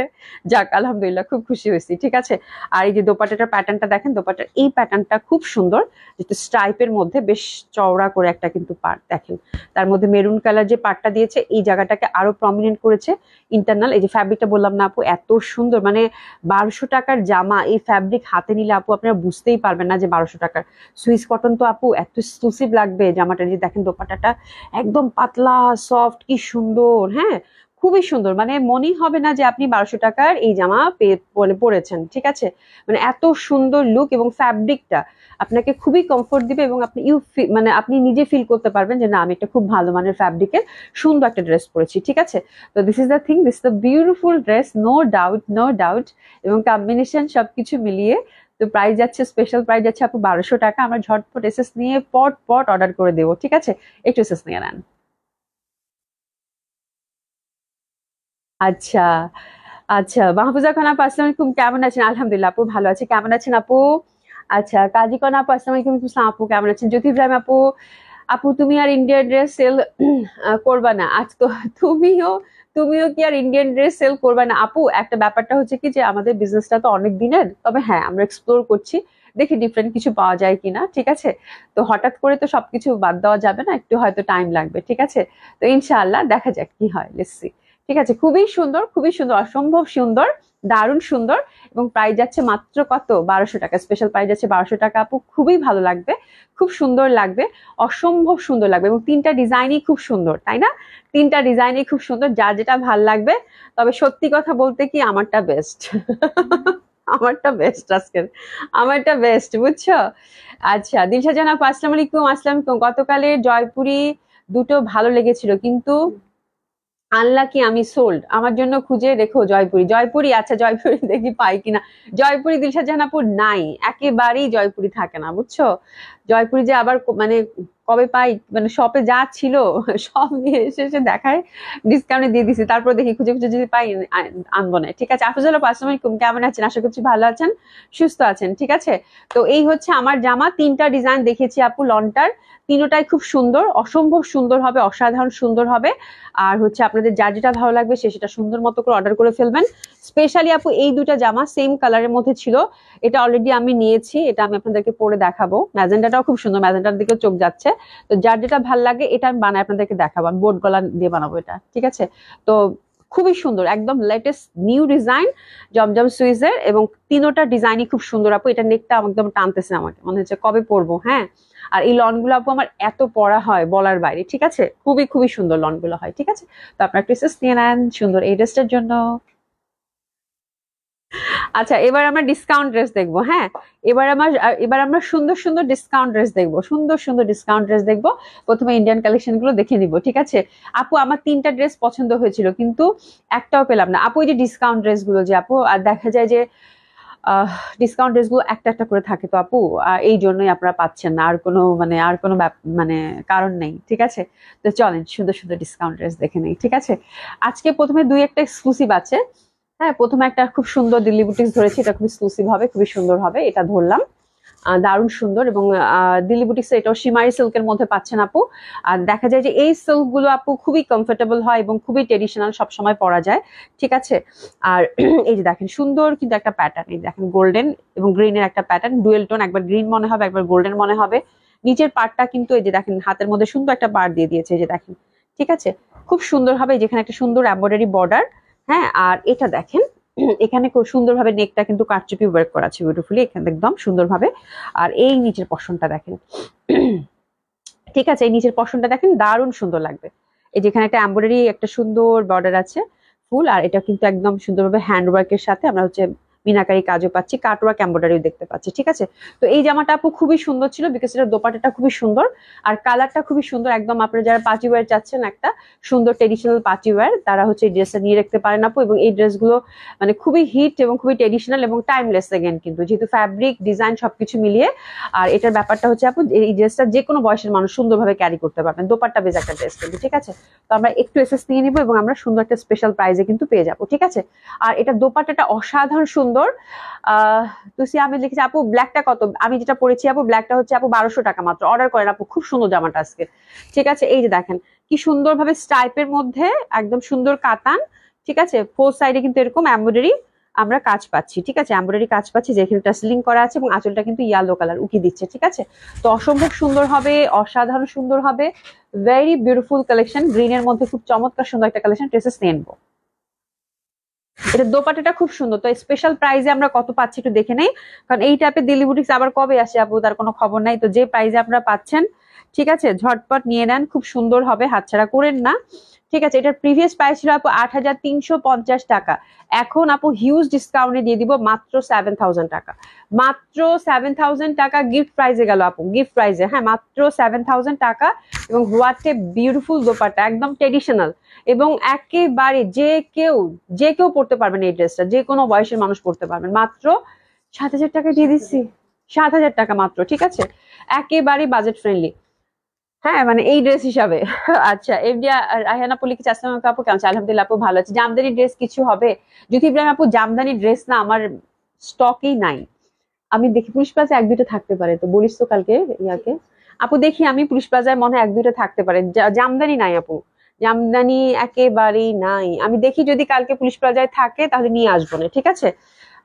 Speaker 1: যাক আলহামদুলিল্লাহ, খুব খুশি হয়েছি, ঠিক আছে? আর এই যে দোপাট্টাটার প্যাটার্নটা দেখেন, দোপাট্টার এই প্যাটার্নটা খুব সুন্দর, যেটা স্ট্রাইপের মধ্যে বেশ চওড়া করে একটা কিন্তু পার্ট দেখেন, তার মধ্যে মেরুন কালার যে পার্টটা দিয়েছে এই জায়গাটাকে আরো প্রমিনেন্ট করেছে। ইন্টারনাল এই যে ফ্যাব্রিকটা বললাম না আপু, এত সুন্দর, মানে 1200 টাকার জামা এই ফ্যাব্রিক হাতে নিলে আপু আপনারা বুঝতেই পারবেন না যে 1200 টাকার। সুইস কটন তো আপু এত এক্সক্লুসিভ লাগবে জামাটা। যে দেখেন দোপাট্টাটা একদম পাতলা সফট, কি সুন্দর। হ্যাঁ খুবই সুন্দর, মানে মনেই হবে না যে আপনি 1200 টাকার এই জামা পরেছেন, ঠিক আছে? মানে এত সুন্দর লুক এবং ফ্যাব্রিকটা আপনাকে খুবই কমফোর্ট দিবে এবং আপনি মানে আপনি নিজে ফিল করতে পারবেন যে না আমি একটা খুব ভালো মানের ফ্যাব্রিকের সুন্দর একটা ড্রেস পরেছি, ঠিক আছে? তো this is the thing, this is the beautiful dress, no doubt no doubt. এবং কম্বিনেশন সবকিছু মিলিয়ে তো প্রাইস যাচ্ছে, স্পেশাল প্রাইস যাচ্ছে আপু 1200 টাকা। আমরা ঝটপট এসএস নিয়ে পট পট অর্ডার করে দেবো, ঠিক আছে? একটু এসএস নিয়ে নেন। আচ্ছা আচ্ছা, মাহফুজা খান আপু আসসালামু আলাইকুম, কেমন আছেন? আলহামদুলিল্লাহ আপু ভালো আছি, কেমন আছেন আপু? আচ্ছা কাজী কনা আপু আসসালামু আলাইকুম, ইসলাম আপু কেমন আছেন? জ্যোতি ইব্রাহিম আপু, আপু তুমি আর ইন্ডিয়ান ড্রেস সেল করবা না আজ তো? তুমিও তুমিও কি আর ইন্ডিয়ান ড্রেস সেল করবা না আপু? একটা ব্যাপারটা হচ্ছে কি যে আমাদের বিজনেসটা তো অনেক দিনের, তবে হ্যাঁ আমরা এক্সপ্লোর করছি, দেখি ডিফারেন্ট কিছু পাওয়া যায় কিনা, ঠিক আছে? তো হঠাৎ করে তো সবকিছু বাদ দেওয়া যাবে না, একটু হয়তো টাইম লাগবে, ঠিক আছে? তো ইনশাআল্লাহ দেখা যাক কি হয়, লেটস সি। ঠিক আছে, খুবই সুন্দর, খুবই সুন্দর, অসম্ভব সুন্দর, দারুণ সুন্দর। এবং প্রাইস যাচ্ছে মাত্র কত? 1200 টাকা। স্পেশাল প্রাইস যাচ্ছে 1200 টাকা আপু, খুবই ভালো লাগবে, খুব সুন্দর লাগবে, অসম্ভব সুন্দর লাগবে। এবং তিনটা ডিজাইনই খুব সুন্দর, তাই না? তিনটা ডিজাইনই খুব সুন্দর, যার যেটা ভাল লাগবে। তবে সত্যি কথা বলতে কি আমারটা বেস্ট আমারটা বেস্ট আজকের, আমারটা বেস্ট, বুঝছো? আচ্ছা, দিলশা জানা আপু আসসালামু আলাইকুম। আসসালাম আলাইকুম। গতকালের জয়পুরি দুটো ভালো লেগেছিল, কিন্তু আনলাকি আমি সোল্ড। আমার জন্য খুঁজে রেখো জয়পুরি। জয়পুরি, আচ্ছা জয়পুরি দেখি পাই কিনা। জয়পুরি দিলশাদ জাহানাপুর নাই, একেবারেই জয়পুরি থাকে না, বুঝছো? জয়পুরি যে আবার মানে কবে পাই, মানে শপে যা ছিল সব নিয়ে এসে এসে দেখায় ডিসকাউন্টে দিয়ে দিছি, তারপর দেখি খুঁজে খুঁজে যদি পাই আনবো না। ঠিক আছে, আফজাল আপু আসসালামু আলাইকুম, কেমন আছেন? আশা করছি ভালো আছেন, সুস্থ আছেন। ঠিক আছে, তো এই হচ্ছে আমার জামা। তিনটা ডিজাইন দেখেছি আপু লনটার, তিনোটাই খুব সুন্দর, অসম্ভব সুন্দর হবে, অসাধারণ সুন্দর হবে। আর হচ্ছে আপনাদের যার যেটা ভালো লাগবে সে সেটা সুন্দর মতো করে অর্ডার করে ফেলবেন। স্পেশালি আপু এই দুটা জামা সেম কালারের মধ্যে ছিল, এটা অলরেডি আমি নিয়েছি, এটা আমি আপনাদেরকে পরে দেখাবো। ম্যাজেন্টাটাও খুব সুন্দর, ম্যাজেন্টার দিকে চোখ যাচ্ছে। তো যার যেটা ভালো লাগে এটা আমি বানাই আপনাদেরকে দেখাবো, আমি বোট গলা দিয়ে বানাবো এটা। ঠিক আছে, তো খুবই সুন্দর, একদম লেটেস্ট নিউ ডিজাইন জমজম সুইজের, এবং তিনোটা ডিজাইনই খুব সুন্দর আপু। এটা নেকটা একদম টানতেছে, আমাকে মনে হচ্ছে কবে পরবো। হ্যাঁ, আর এই লন গুলো আপু আমার এত পরা হয় বলার বাইরে। ঠিক আছে, খুবই খুবই সুন্দর লন গুলো হয়। ঠিক আছে, তো আপনার প্রিসেস নিয়ে নেন সুন্দর এই ড্রেসটার জন্য। আচ্ছা, এবার আমরা ডিসকাউন্ট ড্রেস দেখবো। হ্যাঁ, এবার আমরা সুন্দর সুন্দর ডিসকাউন্ট ড্রেস দেখবো, সুন্দর সুন্দর ডিসকাউন্ট ড্রেস দেখবো। প্রথমে ইন্ডিয়ান কালেকশন গুলো দেখে নিবো। ঠিক আছে আপু, আমার তিনটা ড্রেস পছন্দ হয়েছিল, কিন্তু একটাও পেলাম না আপু। এই যে ডিসকাউন্ট ড্রেস গুলো যে আপু, আর দেখা যায় যে ডিসকাউন্ট ড্রেস গুলো একটা একটা করে থাকে তো আপু, এই জন্যই আপনারা পাচ্ছেন না, আর কোনো মানে মানে কারণ নেই। ঠিক আছে, তো চলেন সুন্দর সুন্দর ডিসকাউন্ট ড্রেস দেখে নেই। ঠিক আছে, আজকে প্রথমে দুই একটা এক্সক্লুসিভ আছে। হ্যাঁ, প্রথমে একটা খুব সুন্দর দিল্লি বুটিক্স ধরেছি, এটা খুব এক্সক্লুসিভ হবে, খুবই সুন্দর হবে, এটা ধরলাম। দারুণ সুন্দর, এবং দিল্লি বুটিক্স এটাও সীমারি সিল্কের মধ্যে পাচ্ছেন আপু। আর দেখা যায় যে এই সিল্ক গুলো আপু খুবই কমফোর্টেবল হয় এবং খুবই ট্রেডিশনাল, সবসময় পরা যায়। ঠিক আছে, আর এই যে দেখেন সুন্দর কিন্তু একটা প্যাটার্ন, এই দেখেন গোল্ডেন এবং গ্রিনের একটা প্যাটার্ন, ডুয়েল টোন, একবার গ্রিন মনে হবে একবার গোল্ডেন মনে হবে। নিচের পার্টটা কিন্তু এই যে দেখেন হাতের মধ্যে সুন্দর একটা পার্ট দিয়ে দিয়েছে, এই যে দেখেন। ঠিক আছে, খুব সুন্দর হবে, যেখানে একটা সুন্দর এমব্রয়ডারি বর্ডার। হ্যাঁ, আর এটা দেখেন এখানে খুব সুন্দরভাবে নেকটা কিন্তু কারচুপি ওয়ার্ক করা আছে বিউটিফুলি, এখানে একদম সুন্দরভাবে। আর এই নিচের পশনটা দেখেন ঠিক আছে, এই নিচের পশনটা দেখেন, দারুণ সুন্দর লাগবে। এই যেখানে একটা এমব্রয়ডারি একটা সুন্দর বর্ডার আছে ফুল, আর এটা কিন্তু একদম সুন্দরভাবে হ্যান্ড ওয়ার্কের সাথে আমরা হচ্ছে মিনাকারি কাজও পাচ্ছি, কাটওয়ার্ক এমব্রয়ডারিও দেখতে পাচ্ছি। ঠিক আছে, তো এই জামাটা আপু খুবই সুন্দর ছিল, বিকজ এটা দোপাট্টাটা খুবই সুন্দর, আর কালারটা খুবই সুন্দর। একদম আপনারা যারা পার্টি ওয়্যার চাচ্ছেন একটা সুন্দর ট্রেডিশনাল পার্টি ওয়্যার, তারা হচ্ছে এই ড্রেসটা নিয়ে রাখতে পারেন আপু। এবং এই ড্রেসগুলো মানে খুবই হিট এবং খুবই ট্রেডিশনাল এবং টাইমলেস এগেন, কিন্তু যেহেতু ফ্যাব্রিক ডিজাইন সবকিছু মিলিয়ে। আর এটার ব্যাপারটা হচ্ছে আপু, এই ড্রেসটা যে কোনো বয়সের মানুষ সুন্দরভাবে ক্যারি করতে পারবেন, দোপাট্টা বেজ একটা ড্রেস কিন্তু। ঠিক আছে, তো আমরা একটু এসএস নিয়ে নিবো এবং আমরা সুন্দর একটা স্পেশাল প্রাইজে কিন্তু পেয়ে যাবো। ঠিক আছে, আর এটা দোপাট্টাটা অসাধারণ সুন্দর। তুসি আমি লিখেছি আপু ব্ল্যাকটা কত? আমি যেটা পরেছি আপু ব্ল্যাকটা হচ্ছে আপু 1200 টাকা মাত্র। অর্ডার করেন আপু, খুব সুন্দর জামাটা আজকে। ঠিক আছে, এই যে দেখেন কি সুন্দরভাবে স্টাইপের মধ্যে একদম সুন্দর কাতান। ঠিক আছে, ফোর সাইডে কিন্তু এরকম এমব্রয়ডারি আমরা কাজ পাচ্ছি। ঠিক আছে, এমব্রয়ডারি কাজ পাচ্ছি, যেখানে টাসলিং করা আছে, এবং আঁচলটা কিন্তু ইয়েলো কালার উকি দিচ্ছে। ঠিক আছে, তো অসম্ভব সুন্দর হবে, অসাধারণ সুন্দর হবে, ভেরি বিউটিফুল কালেকশন। গ্রিনের মধ্যে খুব চমৎকার সুন্দর একটা কালেকশন, ড্রেসেস নিয়ে নেবো। এটা দোপাট্টাটা খুব সুন্দর। তো স্পেশাল প্রাইজে আমরা কত পাচ্ছি একটু দেখে নেই, কারণ এই টাইপের দিল্লি বুটিক্স আবার কবে আসে আপু তার কোনো খবর নাই। তো যে প্রাইজে আপনারা পাচ্ছেন, ঠিক আছে, ঝটপট নিয়ে নেন, খুব সুন্দর হবে, হাতছাড়া করেন না। ঠিক আছে, এটার প্রিভিয়াস প্রাইস ছিল আপু 8350 টাকা, এখন আপু হিউজ ডিসকাউন্টে দিয়ে দিব মাত্র 7000 টাকা। মাত্র 7000 টাকা গিফট প্রাইজে গেল আপু, গিফট প্রাইজে। হ্যাঁ, মাত্র 7000 টাকা। এবং হোয়াট এ বিউটিফুল দোপাট্টা, একদম ট্রেডিশনাল, এবং একেবারে যে কেউ পড়তে পারবেন এই ড্রেসটা, যে কোনো বয়সের মানুষ পড়তে পারবেন। মাত্র 7000 টাকা দিয়ে দিচ্ছি, 7000 টাকা মাত্র। ঠিক আছে, একেবারে বাজেট ফ্রেন্ডলি। হ্যাঁ, মানে এই ড্রেস হিসাবে। আচ্ছা, এফডিয়া রায়হানা আপু লিখেছে আসসালামু আলাইকুম আপু, কেমন আছেন? আলহামদুলিল্লাহ আপু ভালো আছি। জামদানি ড্রেস কিছু হবে? যদি ইব্রাহিম আপু, জামদানি ড্রেস না আমার স্টকেই নাই। আমি দেখি পুলিশ প্লাজা এক দুইটা থাকতে পারে, তো বলিস তো কালকে ইয়াকে আপু, দেখি আমি পুলিশ প্লাজায় মনে হয় এক দুইটা থাকতে পারে, জামদানি নাই আপু, জামদানি একেবারেই নাই। আমি দেখি যদি কালকে পুলিশ প্লাজায় থাকে তাহলে নিয়ে আসবো না। ঠিক আছে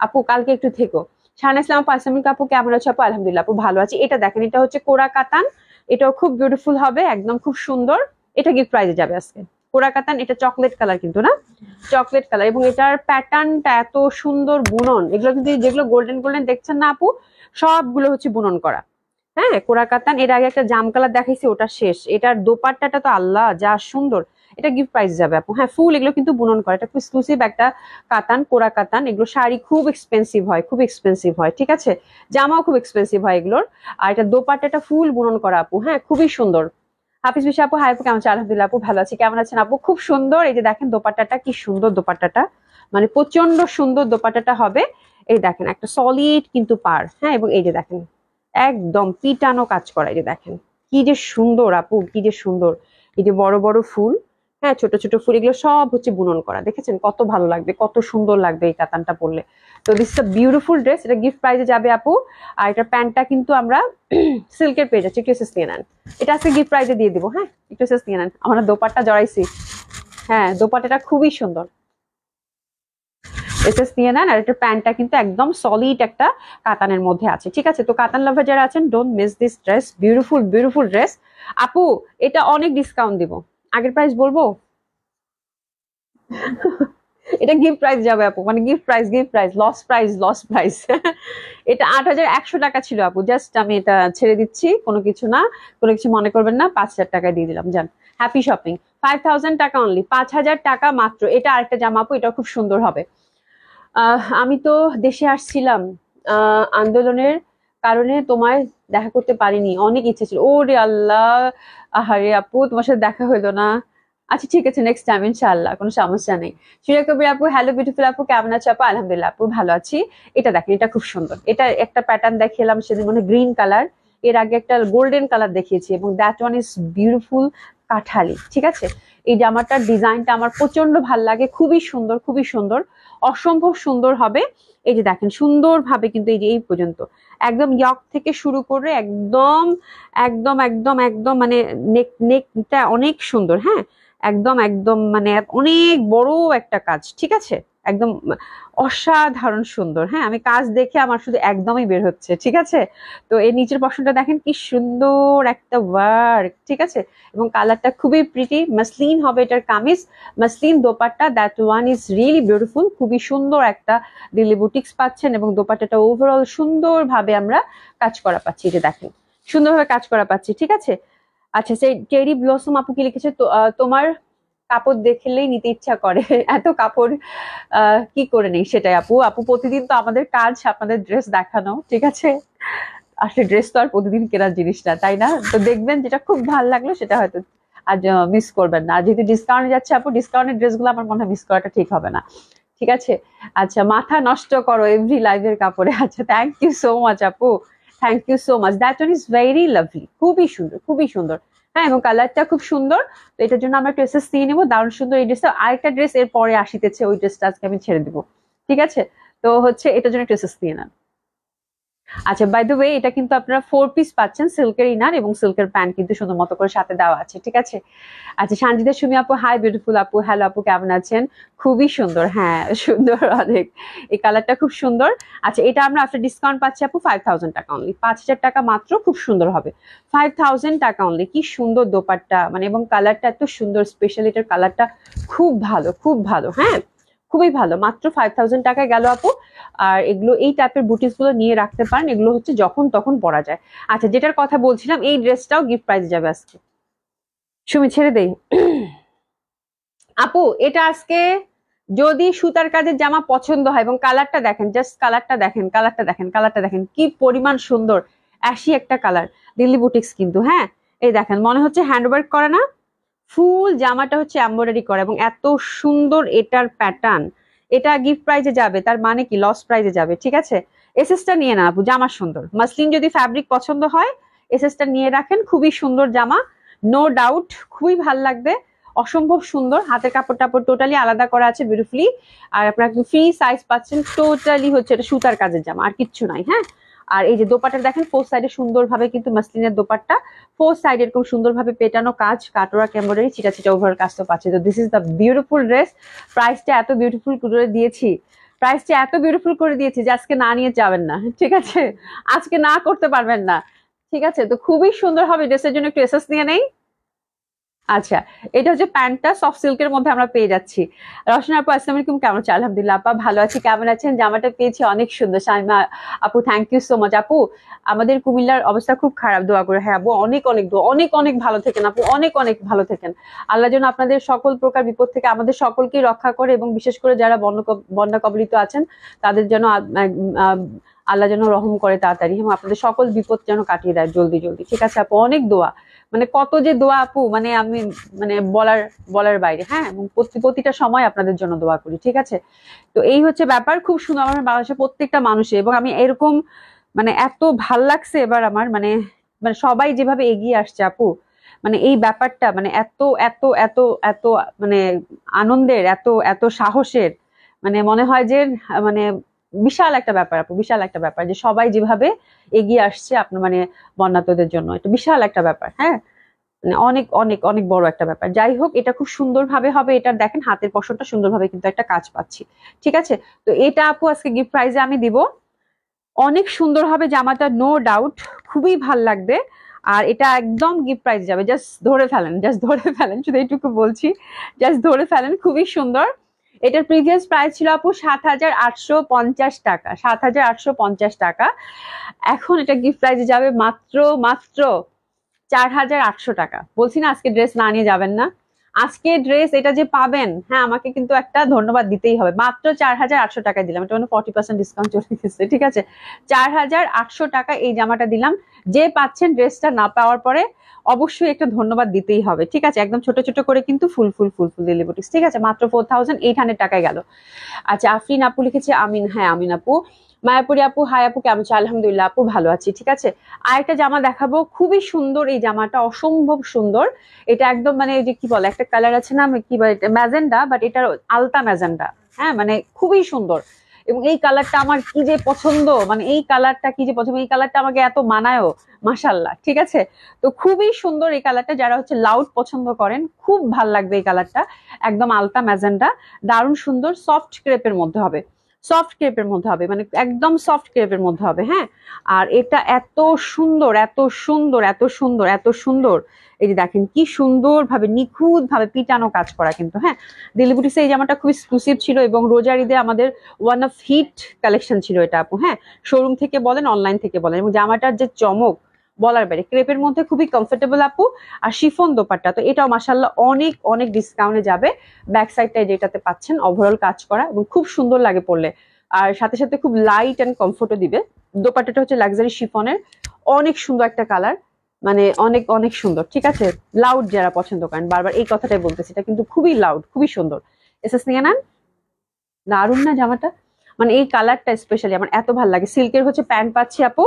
Speaker 1: আপু, কালকে একটু থেকো। শাহানা ইসলাম আপু আসসালামু আলাইকুম আপু, কেমন আছো আপু? আলহামদুলিল্লাহ আপু ভালো আছি। এটা দেখেন, এটা হচ্ছে কোরা কাতান, এটাও খুব বিউটিফুল হবে, একদম খুব সুন্দর। এটা গিফট প্রাইজে যাবে আজকে। কোরা কাতান, এটা চকলেট কালার কিন্তু না, চকলেট কালার, এবং এটার প্যাটার্নটা এত সুন্দর বুনন। এগুলো কিন্তু যেগুলো গোল্ডেন গোল্ডেন দেখছেন না আপু, সবগুলো হচ্ছে বুনন করা। হ্যাঁ, কোরা কাতান। এর আগে একটা জাম কালার দেখাইছি, ওটা শেষ। এটার দোপাট্টাটা তো আল্লাহ যা সুন্দর, এটা গিফট প্রাইস যাবে আপু। হ্যাঁ ফুল এগুলো কিন্তু বুনন করা, এটা খুব এক্সক্লুসিভ একটা কাতান, কোরা কাতান। এগুলো শাড়ি খুব এক্সপেন্সিভ হয়, খুব এক্সপেন্সিভ হয়, ঠিক আছে, জামাও খুব এক্সপেন্সিভ হয় এগুলোর। আর এটা দোপাট্টাটা ফুল বুনন করা আপু, হ্যাঁ খুবই সুন্দর। হাফিজ বিশা আপু, হাই আপু কেমন আছেন? আলহামদুলিল্লাহ আপু ভালো আছি, কেমন আছেন আপু? খুব সুন্দর, এই যে দেখেন দোপাট্টাটা কি সুন্দর, দোপাট্টাটা মানে প্রচন্ড সুন্দর দোপাট্টাটা হবে। এই দেখেন একটা সলিড কিন্তু পার, হ্যাঁ, এবং এই যে দেখেন একদম পিটানো কাজ করা, এই যে দেখেন কি যে সুন্দর আপু, কি যে সুন্দর। এই যে বড় বড় ফুল, হ্যাঁ ছোট ছোট ফুল, এগুলো সব হচ্ছে বুনন করা, দেখেছেন কত ভালো লাগবে, কত সুন্দর লাগবে এই কাতানটা পরলে। তো this is a beautiful dress, এটা গিফট প্রাইজে যাবে আপু। আর এটার প্যান্টটা কিন্তু আমরা সিল্কের পেয়ে যাচ্ছি, একটু এসেস নিয়ে নেন, এটা আজকে গিফট প্রাইজে দিয়ে দিবো, হ্যাঁ একটু এসেস নিয়ে নেন। আমরা দোপাট্টা জড়াইছি, হ্যাঁ দোপাট্টাটা খুবই সুন্দর, এসএস নিয়ে নেন। আর এটার প্যান্টটা কিন্তু একদম সলিড একটা কাতানের মধ্যে আছে, ঠিক আছে। তো কাতান লাভার যারা আছেন, don't miss this dress, beautiful beautiful dress আপু। এটা অনেক ডিসকাউন্ট দিব, আগের প্রাইস বলবো? এটা গিফট প্রাইস যাবে আপু, মানে gift price, gift price, loss price, loss price. এটা ৮,১০০ টাকা ছিল আপু, জাস্ট আমি এটা ছেড়ে দিচ্ছি, কোনো কিছু না, কোনো কিছু মনে করবেন না, ৫,০০০ টাকায় দিয়ে দিলাম, যান হ্যাপি শপিং। 5,000 টাকা অনলি, 5,০০০ টাকা মাত্র। এটা আরেকটা জামা আপু, এটা খুব সুন্দর হবে। আমি তো দেশে আসছিলাম আন্দোলনের কারণে, তোমায় দেখা করতে পারিনি, অনেক ইচ্ছে ছিল। ওরে আল্লাহ, আহারে আপু তোমার সাথে দেখা হইলো না। আচ্ছা ঠিক আছে, নেক্সট টাইম ইনশাআল্লাহ, কোনো সমস্যা নেই। সুরিয়া কবির আপু, হ্যালো বিউটিফুল আপু কেমন আছো আপু? আলহামদুলিল্লাহ আপু ভালো আছি। এটা দেখেন, এটা খুব সুন্দর, এটা একটা প্যাটার্ন দেখিয়েলাম সেদিন, মানে গ্রিন কালার, এর আগে একটা গোল্ডেন কালার দেখিয়েছি, এবং that one is beautiful Kathali, ঠিক আছে। এই জামাটার ডিজাইনটা আমার প্রচন্ড ভাল লাগে, খুবই সুন্দর, খুবই সুন্দর, অসম্ভব সুন্দর হবে। এই যে দেখেন সুন্দর ভাবে কিন্তু এই যে এই পর্যন্ত একদম ইয়ক থেকে শুরু করে একদম একদম একদম একদম মানে নেকটা অনেক সুন্দর, হ্যাঁ একদম একদম মানে অনেক বড় একটা কাজ, ঠিক আছে, একদম অসাধারণ সুন্দর। হ্যাঁ আমি কাজ দেখে আমার শুধু একদমই বের হচ্ছে, ঠিক আছে। তো এই নিচের পশনটা দেখেন কি সুন্দর একটা ওয়ার্ক, ঠিক আছে, এবং কালারটা খুবই প্রিটি, মাসলিন হবে এটার kameez, muslin dupatta, that one is really beautiful, খুবই সুন্দর একটা দিল্লি বুটিক্স পাচ্ছেন, এবং দোপাট্টাটা ওভারঅল সুন্দরভাবে আমরা কাজ করা পাচ্ছি, এটা দেখেন সুন্দরভাবে কাজ করা পাচ্ছি, ঠিক আছে। আচ্ছা সেই চেরি ব্লসম আপু কি লিখেছে, তোমার কাপড় দেখলেই নিতে ইচ্ছা করে, এত কাপড় কি করে নেই সেটাই আপু। আপু প্রতিদিন তো আমাদের কাজ আপনাদের ড্রেস দেখানো, ঠিক আছে, আসলে ড্রেস তো আর প্রতিদিন কেনার জিনিস না, তাই না? তো দেখবেন যেটা খুব ভালো লাগলো সেটা হয়তো আজ মিস করবেন না। যেহেতু ডিসকাউন্টে যাচ্ছে আপু, ডিসকাউন্টের ড্রেসগুলো আমার মনে হয় মিস করাটা ঠিক হবে না, ঠিক আছে। আচ্ছা মাথা নষ্ট করো এভরি লাইভের কাপড়ে, আচ্ছা থ্যাংক ইউ সো মাচ আপু, thank you so much, that one is very lovely, খুবই সুন্দর, খুবই সুন্দর, হ্যাঁ এবং কালারটা খুব সুন্দর। তো এটার জন্য আমরা ড্রেসেস নিয়ে নেবো, দারুণ সুন্দর এই ড্রেসটা। আরেকটা ড্রেস এর পরে আসিতেছে, ওই ড্রেসটা আজকে আমি ছেড়ে দিব, ঠিক আছে। তো হচ্ছে এটার জন্য ড্রেসেস নিয়ে নেন। আচ্ছা বাই দ্য ওয়ে, এটা কিন্তু আপনারা 4 পিস পাচ্ছেন, সিল্কের ইনার এবং সিল্কের প্যান্ট কিন্তু সুন্দর মতো করে সাথে দেওয়া আছে, ঠিক আছে। আচ্ছা সঞ্জিতা সুমি আপু, হাই বিউটিফুল আপু, হ্যালো আপু কেমন আছেন? খুবই সুন্দর, হ্যাঁ সুন্দর অনেক, এই কালারটা খুব সুন্দর। আচ্ছা এটা আমরা আফটার ডিসকাউন্ট পাচ্ছি আপু 5,000 টাকা অনলি, 5,000 টাকা মাত্র, খুব সুন্দর হবে। 5,000 টাকা অনলি, কি সুন্দর দোপাট্টা, মানে এবং কালারটা এত সুন্দর, স্পেশাল এটার কালারটা খুব ভালো, খুব ভালো, হ্যাঁ খুবই ভালো, মাত্র 5,000 টাকায় গেল আপু। আর এগুলো এই টাইপের বুটিস গুলো নিয়ে রাখতে পারেন, এগুলো হচ্ছে যখন তখন পরা যায়। আচ্ছা যেটার কথা বলছিলাম, এই ড্রেসটাও গিফট প্রাইজে যাবে আজকে, সুমি ছেড়ে দেই। আপু এটা আজকে যদি সুতার কাজের জামা পছন্দ হয়, এবং কালারটা দেখেন, জাস্ট কালারটা দেখেন, কালারটা দেখেন, কালারটা দেখেন কি পরিমাণ সুন্দর, অ্যাশি একটা কালার, দিল্লি বুটিক্স কিন্তু, হ্যাঁ এই দেখেন মনে হচ্ছে হ্যান্ডওয়ার্ক করা না, ফুল জামাটা হচ্ছে এমব্রয়ডারি করা, এবং এত সুন্দর এটার প্যাটার্ন। এটা গিফট প্রাইজে যাবে, তার মানে কি লস প্রাইজে যাবে, ঠিক আছে। এসএসটা নিয়ে না আপু, জামা সুন্দর, মাসলিন যদি ফ্যাব্রিক পছন্দ হয় এসএসটা নিয়ে রাখেন, খুবই সুন্দর জামা, নো ডাউট খুবই ভাল লাগবে, অসম্ভব সুন্দর, হাতের কাপড় টাপড় টোটালি আলাদা করা আছে বিউটিফুলি। আর আপনারা ফ্রি সাইজ পাচ্ছেন, টোটালি হচ্ছে এটা সুতার কাজের জামা, আর কিচ্ছু নাই, হ্যাঁ। আর এই যে দোপাট্টা দেখেন, ফোর সাইডে সুন্দরভাবে কিন্তু মাসলিনের দোপাট্টা, ফোর সাইড এরকম সুন্দরভাবে পেটানো কাজ, কাটোয়া এমব্রয়ডারি, চিটা চিটা ওভার কাজ তো পাচ্ছে। তো this is the beautiful dress, প্রাইসটা এত বিউটিফুল করে দিয়েছি, প্রাইসটা এত বিউটিফুল করে দিয়েছি যে আজকে না নিয়ে যাবেন না, ঠিক আছে, আজকে না করতে পারবেন না, ঠিক আছে। তো খুবই সুন্দর হবে, ড্রেসের জন্য একটু এসএস নিয়ে নেই। আচ্ছা, এটা হচ্ছে প্যান্টটা সফট সিল্কের মধ্যে আমরা পেয়ে যাচ্ছি। রওশন আপু আসসালামু আলাইকুম, কেমন আছেন? আলহামদুলিল্লাহ আপা ভালো আছি, কেমন আছেন? জামাটা পেয়েছি অনেক সুন্দর। শামিমা আপু থ্যাংক ইউ সো মাচ। আপু আমাদের কুমিল্লার অবস্থা খুব খারাপ, দোয়া করে। হ্যাঁ আপু, অনেক অনেক দোয়া, অনেক অনেক ভালো থাকেন আপু, অনেক অনেক ভালো থাকেন। আল্লাহ যেন আপনাদের সকল প্রকার বিপদ থেকে আমাদের সকলকেই রক্ষা করে, এবং বিশেষ করে যারা বন্যা কবলিত আছেন তাদের যেন আল্লাহ যেন রহম করে তাড়াতাড়ি, এবং আপনাদের সকল বিপদ যেন কাটিয়ে দেয় জলদি জলদি। ঠিক আছে আপু, অনেক দোয়া, মানে কত যে দোয়া আপু, মানে আমি মানে বলার বলার বাইরে। হ্যাঁ, এবং প্রতিটা সময় আপনাদের জন্য দোয়া করি। ঠিক আছে, তো এই হচ্ছে ব্যাপার। খুব সুন্দর আমার বাংলাদেশের প্রত্যেকটা মানুষের, এবং আমি এরকম মানে এত ভাল লাগছে এবার আমার, মানে মানে সবাই যেভাবে এগিয়ে আসছে আপু, মানে এই ব্যাপারটা মানে এত এত এত এত মানে আনন্দের, এত এত সাহসের, মানে মনে হয় যে মানে বিশাল একটা ব্যাপার আপু, বিশাল একটা ব্যাপার যে সবাই যেভাবে এগিয়ে আসছে আপনার মানে বন্যাতদের জন্য, এটা বিশাল একটা ব্যাপার। হ্যাঁ, মানে অনেক অনেক অনেক বড় একটা ব্যাপার। যাই হোক, এটা খুব সুন্দরভাবে হবে। এটা দেখেন হাতের পশনটা সুন্দরভাবে কিন্তু একটা কাজ পাচ্ছি। ঠিক আছে, তো এটা আপু আজকে গিফট প্রাইজে আমি দিব। অনেক সুন্দর হবে জামাটা, নো ডাউট, খুবই ভাল লাগবে। আর এটা একদম গিফট প্রাইজ যাবে, জাস্ট ধরে ফেলেন, জাস্ট ধরে ফেলেন, শুধু এইটুকু বলছি, জাস্ট ধরে ফেলেন। খুবই সুন্দর। এটার প্রিভিয়াস প্রাইস ছিল আপু 7,850 টাকা, 7,850 টাকা। এখন এটা গিফট প্রাইজে যাবে মাত্র মাত্র 4,800 টাকা। বলছি না আজকে ড্রেস না নিয়ে যাবেন না, আজকে ড্রেস এটা যে পাবেন, হ্যাঁ আমাকে কিন্তু একটা ধন্যবাদ দিতেই হবে। মাত্র 4,800 টাকায় দিলাম, এটা মানে 40% ডিসকাউন্ট চলে গেছে। ঠিক আছে, 4,800 টাকা এই জামাটা দিলাম। যে পাচ্ছেন ড্রেসটা না পাওয়ার পরে অবশ্যই একটা ধন্যবাদ দিতেই হবে। ঠিক আছে, একদম ছোট ছোট করে কিন্তু ফুল ফুল ফুল ফুল দিলে বুটিক্স। ঠিক আছে, মাত্র 4,800 টাকায় গেল। আচ্ছা, আফরিন আপু লিখেছে আমিন। হ্যাঁ আমিন আপু। মায়াপুরি আপু হাই আপু, কেমন আছো? আলহামদুলিল্লাহ আপু ভালো আছি। ঠিক আছে, আরেকটা জামা দেখাবো, খুবই সুন্দর এই জামাটা, অসম্ভব সুন্দর। এটা একদম মানে যে কি বলে একটা কালার আছে না, কি বলে ম্যাজেন্ডা, বাট এটার আলতা ম্যাজেন্ডা। হ্যাঁ, মানে খুবই সুন্দর, এবং এই কালারটা আমার কি যে পছন্দ, মানে এই কালারটা কি যে পছন্দ, এই কালারটা আমাকে এত মানায়ও, মাশাল্লাহ। ঠিক আছে, তো খুবই সুন্দর এই কালারটা, যারা হচ্ছে লাউড পছন্দ করেন খুব ভাল লাগবে এই কালারটা। একদম আলতা ম্যাজেন্ডা, দারুণ সুন্দর, সফট ক্রেপের মধ্যে হবে, সফট ক্রেপের মধ্যে হবে, মানে একদম সফট ক্রেপের মধ্যে হবে। হ্যাঁ, আর এটা এত সুন্দর, এত সুন্দর, এত সুন্দর, এত সুন্দর। এই যে দেখেন কি সুন্দর ভাবে নিখুঁত ভাবে পিটানো কাজ করা কিন্তু। হ্যাঁ, দিল্লি বুটিক্সে এই জামাটা খুব এক্সক্লুসিভ ছিল, এবং রোজার ঈদে আমাদের ওয়ান অফ হিট কালেকশন ছিল এটা আপু। হ্যাঁ, শোরুম থেকে বলেন, অনলাইন থেকে বলেন, এবং জামাটার যে চমক বলার বাইরে। ক্রেপের মধ্যে খুবই কমফোর্টেবল আপু, আর শিফন দোপাট্টা তো এটাও মাশাল্লাহ অনেক অনেক ডিসকাউন্টে যাবে। ব্যাক সাইডটায় যেটাতে পাচ্ছেন ওভারঅল কাজ করা, এবং খুব সুন্দর লাগে পরলে, আর সাথে সাথে খুব লাইট এন্ড কমফোর্টও দিবে। দোপাট্টাটা হচ্ছে লাক্সারি শিফনের, অনেক সুন্দর একটা কালার, মানে অনেক অনেক সুন্দর। ঠিক আছে, লাউড যারা পছন্দ করেন, বারবার এই কথাটাই বলতেছি, এটা কিন্তু খুবই লাউড, খুবই সুন্দর। এসএস নিয়ে নেন, দারুণ না জামাটা, মানে এই কালারটা স্পেশালি আমার এত ভালো লাগে। সিল্কের হচ্ছে প্যান্ট পাচ্ছি আপু।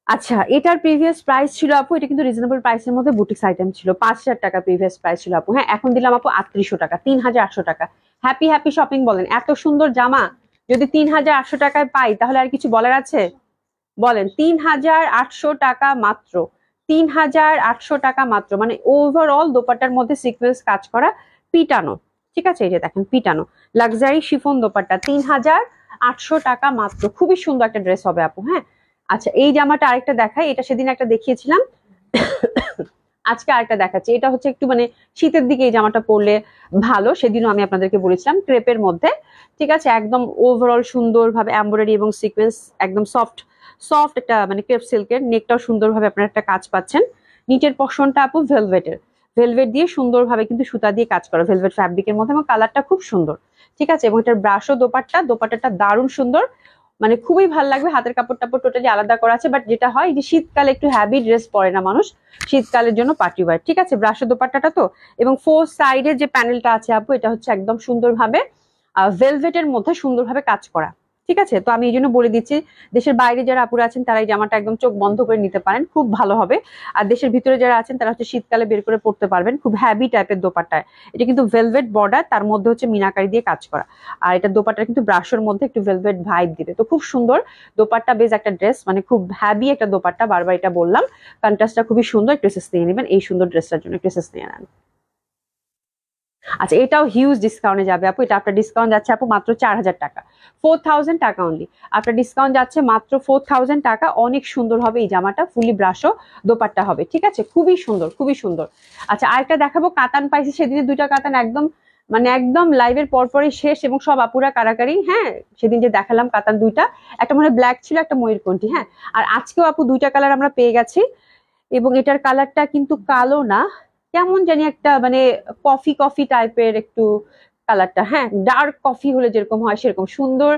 Speaker 1: আচ্ছা, এটার প্রিভিয়াস প্রাইস ছিল আপু, এটা কিন্তু রিজনেবল প্রাইসের মধ্যে বুটিক্স আইটেম ছিল, 5,000 টাকা প্রিভিয়াস প্রাইস ছিল আপু। হ্যাঁ, এখন দিলাম আপু 3,800 টাকা, 3,800 টাকা। হ্যাপি হ্যাপি শপিং বলেন, এত সুন্দর জামা যদি 3,800 টাকায় পাই তাহলে আর কিছু বলার আছে? বলেন, 3,800 টাকা মাত্র, 3,800 টাকা মাত্র, মানে ওভারঅল দোপাট্টার মধ্যে সিকোয়েন্স কাজ করা, পিটানো। ঠিক আছে, এই যে দেখেন পিটানো লাক্সারি শিফন দোপাট্টা, 3,800 টাকা মাত্র। খুবই সুন্দর একটা ড্রেস হবে আপু। হ্যাঁ, আচ্ছা এই জামাটা আরেকটা দেখাই, এটা সেদিন একটা দেখিয়েছিলাম, আজকে আরেকটা দেখাচ্ছি। এটা হচ্ছে একটু মানে শীতের দিকে এই জামাটা পরলে ভালো, সেদিনও আমি আপনাদেরকে বলেছিলাম, ক্রেপের মধ্যে। ঠিক আছে, একদম ওভারঅল সুন্দর ভাবে এমব্রয়ডারি এবং সিকোয়েন্স, একদম সফট সফট একটা মানে ক্রেপ সিল্কের, নেকটাও সুন্দরভাবে আপনারা একটা কাজ পাচ্ছেন। নিচের পশনটা আপু ভেলভেটের, ভেলভেট দিয়ে সুন্দরভাবে কিন্তু সুতা দিয়ে কাজ করা, ভেলভেট ফ্যাব্রিকের মধ্যে, এবং কালারটা খুব সুন্দর। ঠিক আছে, এবং এটার ব্রাশও দোপাট্টা, দোপাট্টাটা দারুণ সুন্দর, মানে খুবই ভালো লাগবে। হাতের কাপড় টাপড় টোটালি আলাদা করা আছে, বাট যেটা হয় যে শীতকালে একটু হ্যাভি ড্রেস পরে না মানুষ, শীতকালের জন্য পার্টি ওয়্যার। ঠিক আছে, ব্রাশের দোপাট্টাটা তো, এবং ফোর সাইডের যে প্যানেলটা আছে আপু, এটা হচ্ছে একদম সুন্দরভাবে ভেলভেটের মধ্যে সুন্দরভাবে কাজ করা। ঠিক আছে, তো আমি এই জন্য বলে দিচ্ছি, দেশের বাইরে যারা আপুরা আছেন তারা এই জামাটা একদম চোখ বন্ধ করে নিতে পারেন, খুব ভালো হবে। আর দেশের ভিতরে যারা আছেন তারা হচ্ছে শীতকালে বের করে পড়তে পারবেন, খুব হ্যাভি টাইপের দোপাট্টায়। এটা কিন্তু ভেলভেট বর্ডার, তার মধ্যে হচ্ছে মিনাকারি দিয়ে কাজ করা, আর এটা দোপাট্টা কিন্তু ব্রাশের মধ্যে একটু ভেলভেট ভাইব দিবে। তো খুব সুন্দর দোপাট্টা বেজ একটা ড্রেস, মানে খুব হ্যাভি একটা দোপাট্টা, বারবার এটা বললাম, কন্ট্রাস্টটা খুবই সুন্দর। একটু এসএস নিয়ে নেবেন এই সুন্দর ড্রেসটার জন্য, একটু এসএস নিয়ে নেন। আচ্ছা, এটাও হিউজ ডিসকাউন্টে যাবে আপু। এটা আপনার ডিসকাউন্ট যাচ্ছে আপু মাত্র 4000 টাকা, 4000 টাকা অনলি। আপনার ডিসকাউন্ট যাচ্ছে মাত্র 4000 টাকা। অনেক সুন্দর হবে এই জামাটা, ফুলি ব্রাশও দোপাট্টা হবে, ঠিক আছে, খুবই সুন্দর, খুবই সুন্দর। আচ্ছা, আরেকটা দেখাবো, কাতান পাইছি সেদিনে দুইটা কাতান, একদম মানে একদম লাইভের পরপরই শেষ, এবং সব আপুরা কারাকারি। হ্যাঁ, সেদিন যে দেখালাম কাতান দুইটা, একটা মনে হয় ব্ল্যাক ছিল, একটা ময়ূরকণ্ঠী। হ্যাঁ, আর আজকেও আপু দুইটা কালার আমরা পেয়ে গেছি, এবং এটার কালারটা কিন্তু কালো না, কেমন জানি একটা মানে কফি কফি টাইপের একটু কালারটা। হ্যাঁ, ডার্ক কফি হলে যেরকম হয় সেরকম সুন্দর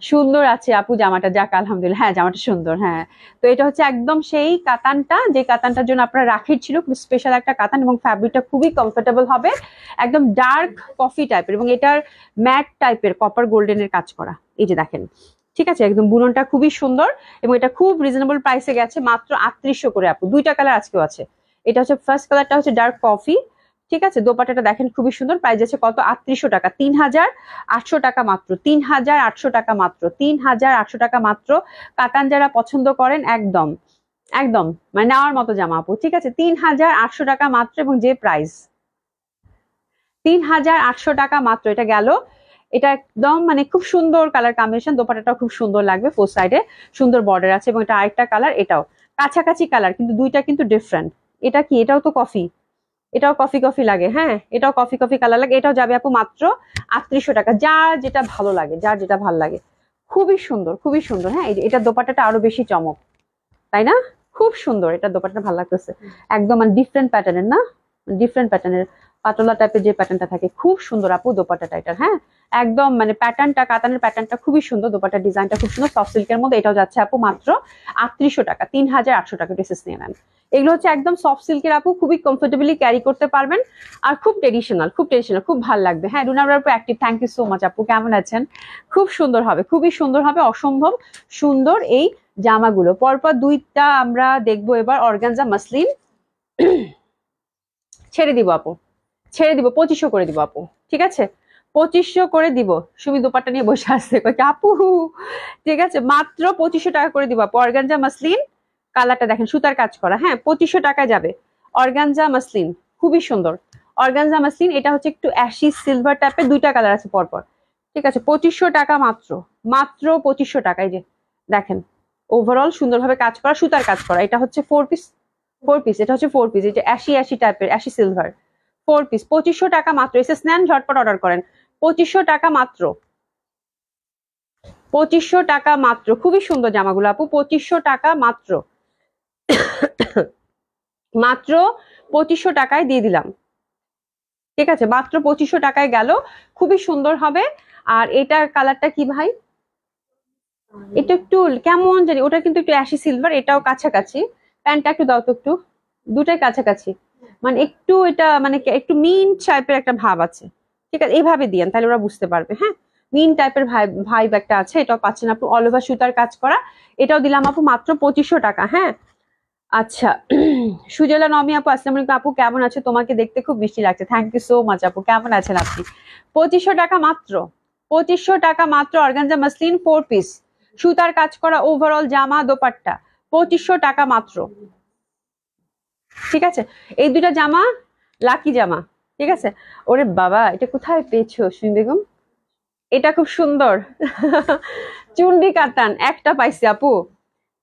Speaker 1: সুন্দর আছে আপু জামাটা। যাক আলহামদুলিল্লাহ, হ্যাঁ জামাটা সুন্দর। হ্যাঁ, তো এটা হচ্ছে একদম সেই কাতানটা, যে কাতানটার জন্য আপনার রাখির ছিল, খুব স্পেশাল একটা কাতান, এবং ফ্যাব্রিকটা খুবই কমফোর্টেবল হবে, একদম ডার্ক কফি টাইপের, এবং এটার ম্যাট টাইপের কপার গোল্ডেনের কাজ করা, এই যে দেখেন, ঠিক আছে, একদম বুননটা খুবই সুন্দর, এবং এটা খুব রিজনেবল প্রাইসে গেছে, মাত্র 3800 করে আপু। দুইটা কালার আজকেও আছে। এটা হচ্ছে ফার্স্ট কালারটা হচ্ছে ডার্ক কফি, ঠিক আছে, দোপাট্টাটা দেখেন খুবই সুন্দর, প্রাইস আছে কত, 3800 টাকা, 3800 টাকা মাত্র, 3800 টাকা মাত্র, 3800 টাকা মাত্র। কাতান যারা পছন্দ করেন একদম একদম মানে নেওয়ার মতো জামা আপু, ঠিক আছে, 3800 টাকা মাত্র, এবং যে প্রাইস 3800 টাকা মাত্র। এটা গেল, এটা একদম মানে খুব সুন্দর কালার কম্বিনেশন, দোপাট্টাটাও খুব সুন্দর লাগবে, ফোর সাইডে সুন্দর বর্ডার আছে, এবং এটা আরেকটা কালার, এটাও কাছাকাছি কালার, কিন্তু দুইটা কিন্তু ডিফারেন্ট। এটা কি, এটাও তো কফি, এটাও কফি কফি লাগে। হ্যাঁ, এটাও কফি কফি কালার লাগে। এটাও যাবে আপু মাত্র 3800 টাকা, যার যেটা ভালো লাগে, যার যেটা ভালো লাগে। খুবই সুন্দর, খুবই সুন্দর। হ্যাঁ, এটা দোপাট্টাটা আরো বেশি চমক, তাই না? খুব সুন্দর, এটা দোপাট্টা ভালো লাগতেছে, একদম মানে ডিফারেন্ট প্যাটার্নের না, ডিফারেন্ট প্যাটার্নের, পাতলা টাইপের যে প্যাটার্নটা থাকে, খুব সুন্দর আপু দোপাট্টাটা এটার। হ্যাঁ, একদম মানে প্যাটার্নটা, কাতানের প্যাটার্নটা খুবই সুন্দর, দোপাট্টার ডিজাইনটা খুব সুন্দর, সফট সিল্কের মধ্যে। এটাও যাচ্ছে আপু মাত্র 3800 টাকা, 3800 টাকা। ড্রেসেস নিয়ে নেন, এগুলো হচ্ছে একদম সফট সিল্কের আপু, খুবই কমফোর্টেবলি ক্যারি করতে পারবেন, আর খুব ট্রেডিশনাল, খুব ট্রেডিশনাল, খুব ভালো লাগবে। হ্যাঁ, রুনা আপু active, thank you so much আপু, কেমন আছেন? খুব সুন্দর হবে, খুবই সুন্দর হবে, অসম্ভব সুন্দর এই জামাগুলো। পরপর দুইটা আমরা দেখবো এবার, অর্গানজা মাসলিন ছেড়ে দিব আপু, ছেড়ে দিব, 2500 করে দিব আপু, ঠিক আছে, 2500 করে দিব। সুমি দোপাট্টা নিয়ে বসে আসছে, কয়েক আপু, ঠিক আছে, মাত্র 2500 টাকা করে দিব আপু। অর্গানজা মাসলিন, কালারটা দেখেন, সুতার কাজ করা। হ্যাঁ, 2500 টাকায় যাবে অর্গানজা মাসলিন, খুবই সুন্দর অর্গানজা মাসলিন। এটা হচ্ছে একটু অ্যাশি সিলভার টাইপের, দুইটা কালার আছে পরপর, ঠিক আছে, 2500 টাকা মাত্র, মাত্র 2500 টাকায়। যে দেখেন, ওভারঅল সুন্দরভাবে কাজ করা, সুতার কাজ করা। এটা হচ্ছে ফোর পিস, ফোর পিস, এটা হচ্ছে ফোর পিস, এটা অ্যাশি অ্যাশি টাইপের, অ্যাশি সিলভার, ফোর পিস, 2500 টাকা মাত্র। এসে নেন, ঝটপট অর্ডার করেন, 2500 টাকা মাত্র, 2500 টাকা মাত্র। খুবই সুন্দর জামাগুলো আপু, 2500 টাকা মাত্র, মাত্র 2500 টাকায় দিয়ে দিলাম, ঠিক আছে, মাত্র 2500 টাকায় গেল, খুবই সুন্দর হবে। আর এটার কালারটা কি ভাই, এটা একটু কেমন জানি, ওটা কিন্তু একটু অ্যাশি সিলভার, এটাও কাছাকাছি। প্যান্টটা একটু দাও তো, একটু দুটাই কাছাকাছি, মানে একটু এটা মানে একটু মিন টাইপের একটা ভাব আছে, ঠিক আছে, এইভাবে দিয়েন তাহলে ওরা বুঝতে পারবে। হ্যাঁ, মিন টাইপের ভাইব একটা আছে। এটাও পাচ্ছেন আপু, অল ওভার সুতার কাজ করা। এটাও দিলাম আপু মাত্র 2500 টাকা। হ্যাঁ, আচ্ছা, সুজলা নমি আপু, আসসালামু আলাইকুম আপু, কেমন আছে? তোমাকে দেখতে খুব মিষ্টি লাগছে, থ্যাংক ইউ সো মাচ আপু, কেমন আছেন আপনি? 2500 টাকা মাত্র, 2500 টাকা মাত্র। অর্গানজা মাসলিন, ফোর পিস, সুতার কাজ করা, ওভারঅল জামা দোপাট্টা, 2500 টাকা মাত্র, ঠিক আছে। এই দুইটা জামা লাকি জামা, ঠিক আছে। ওরে বাবা, এটা কোথায় পেয়েছো সুমি বেগম? এটা খুব সুন্দর চুনরি কাতান একটা পাইছি আপু,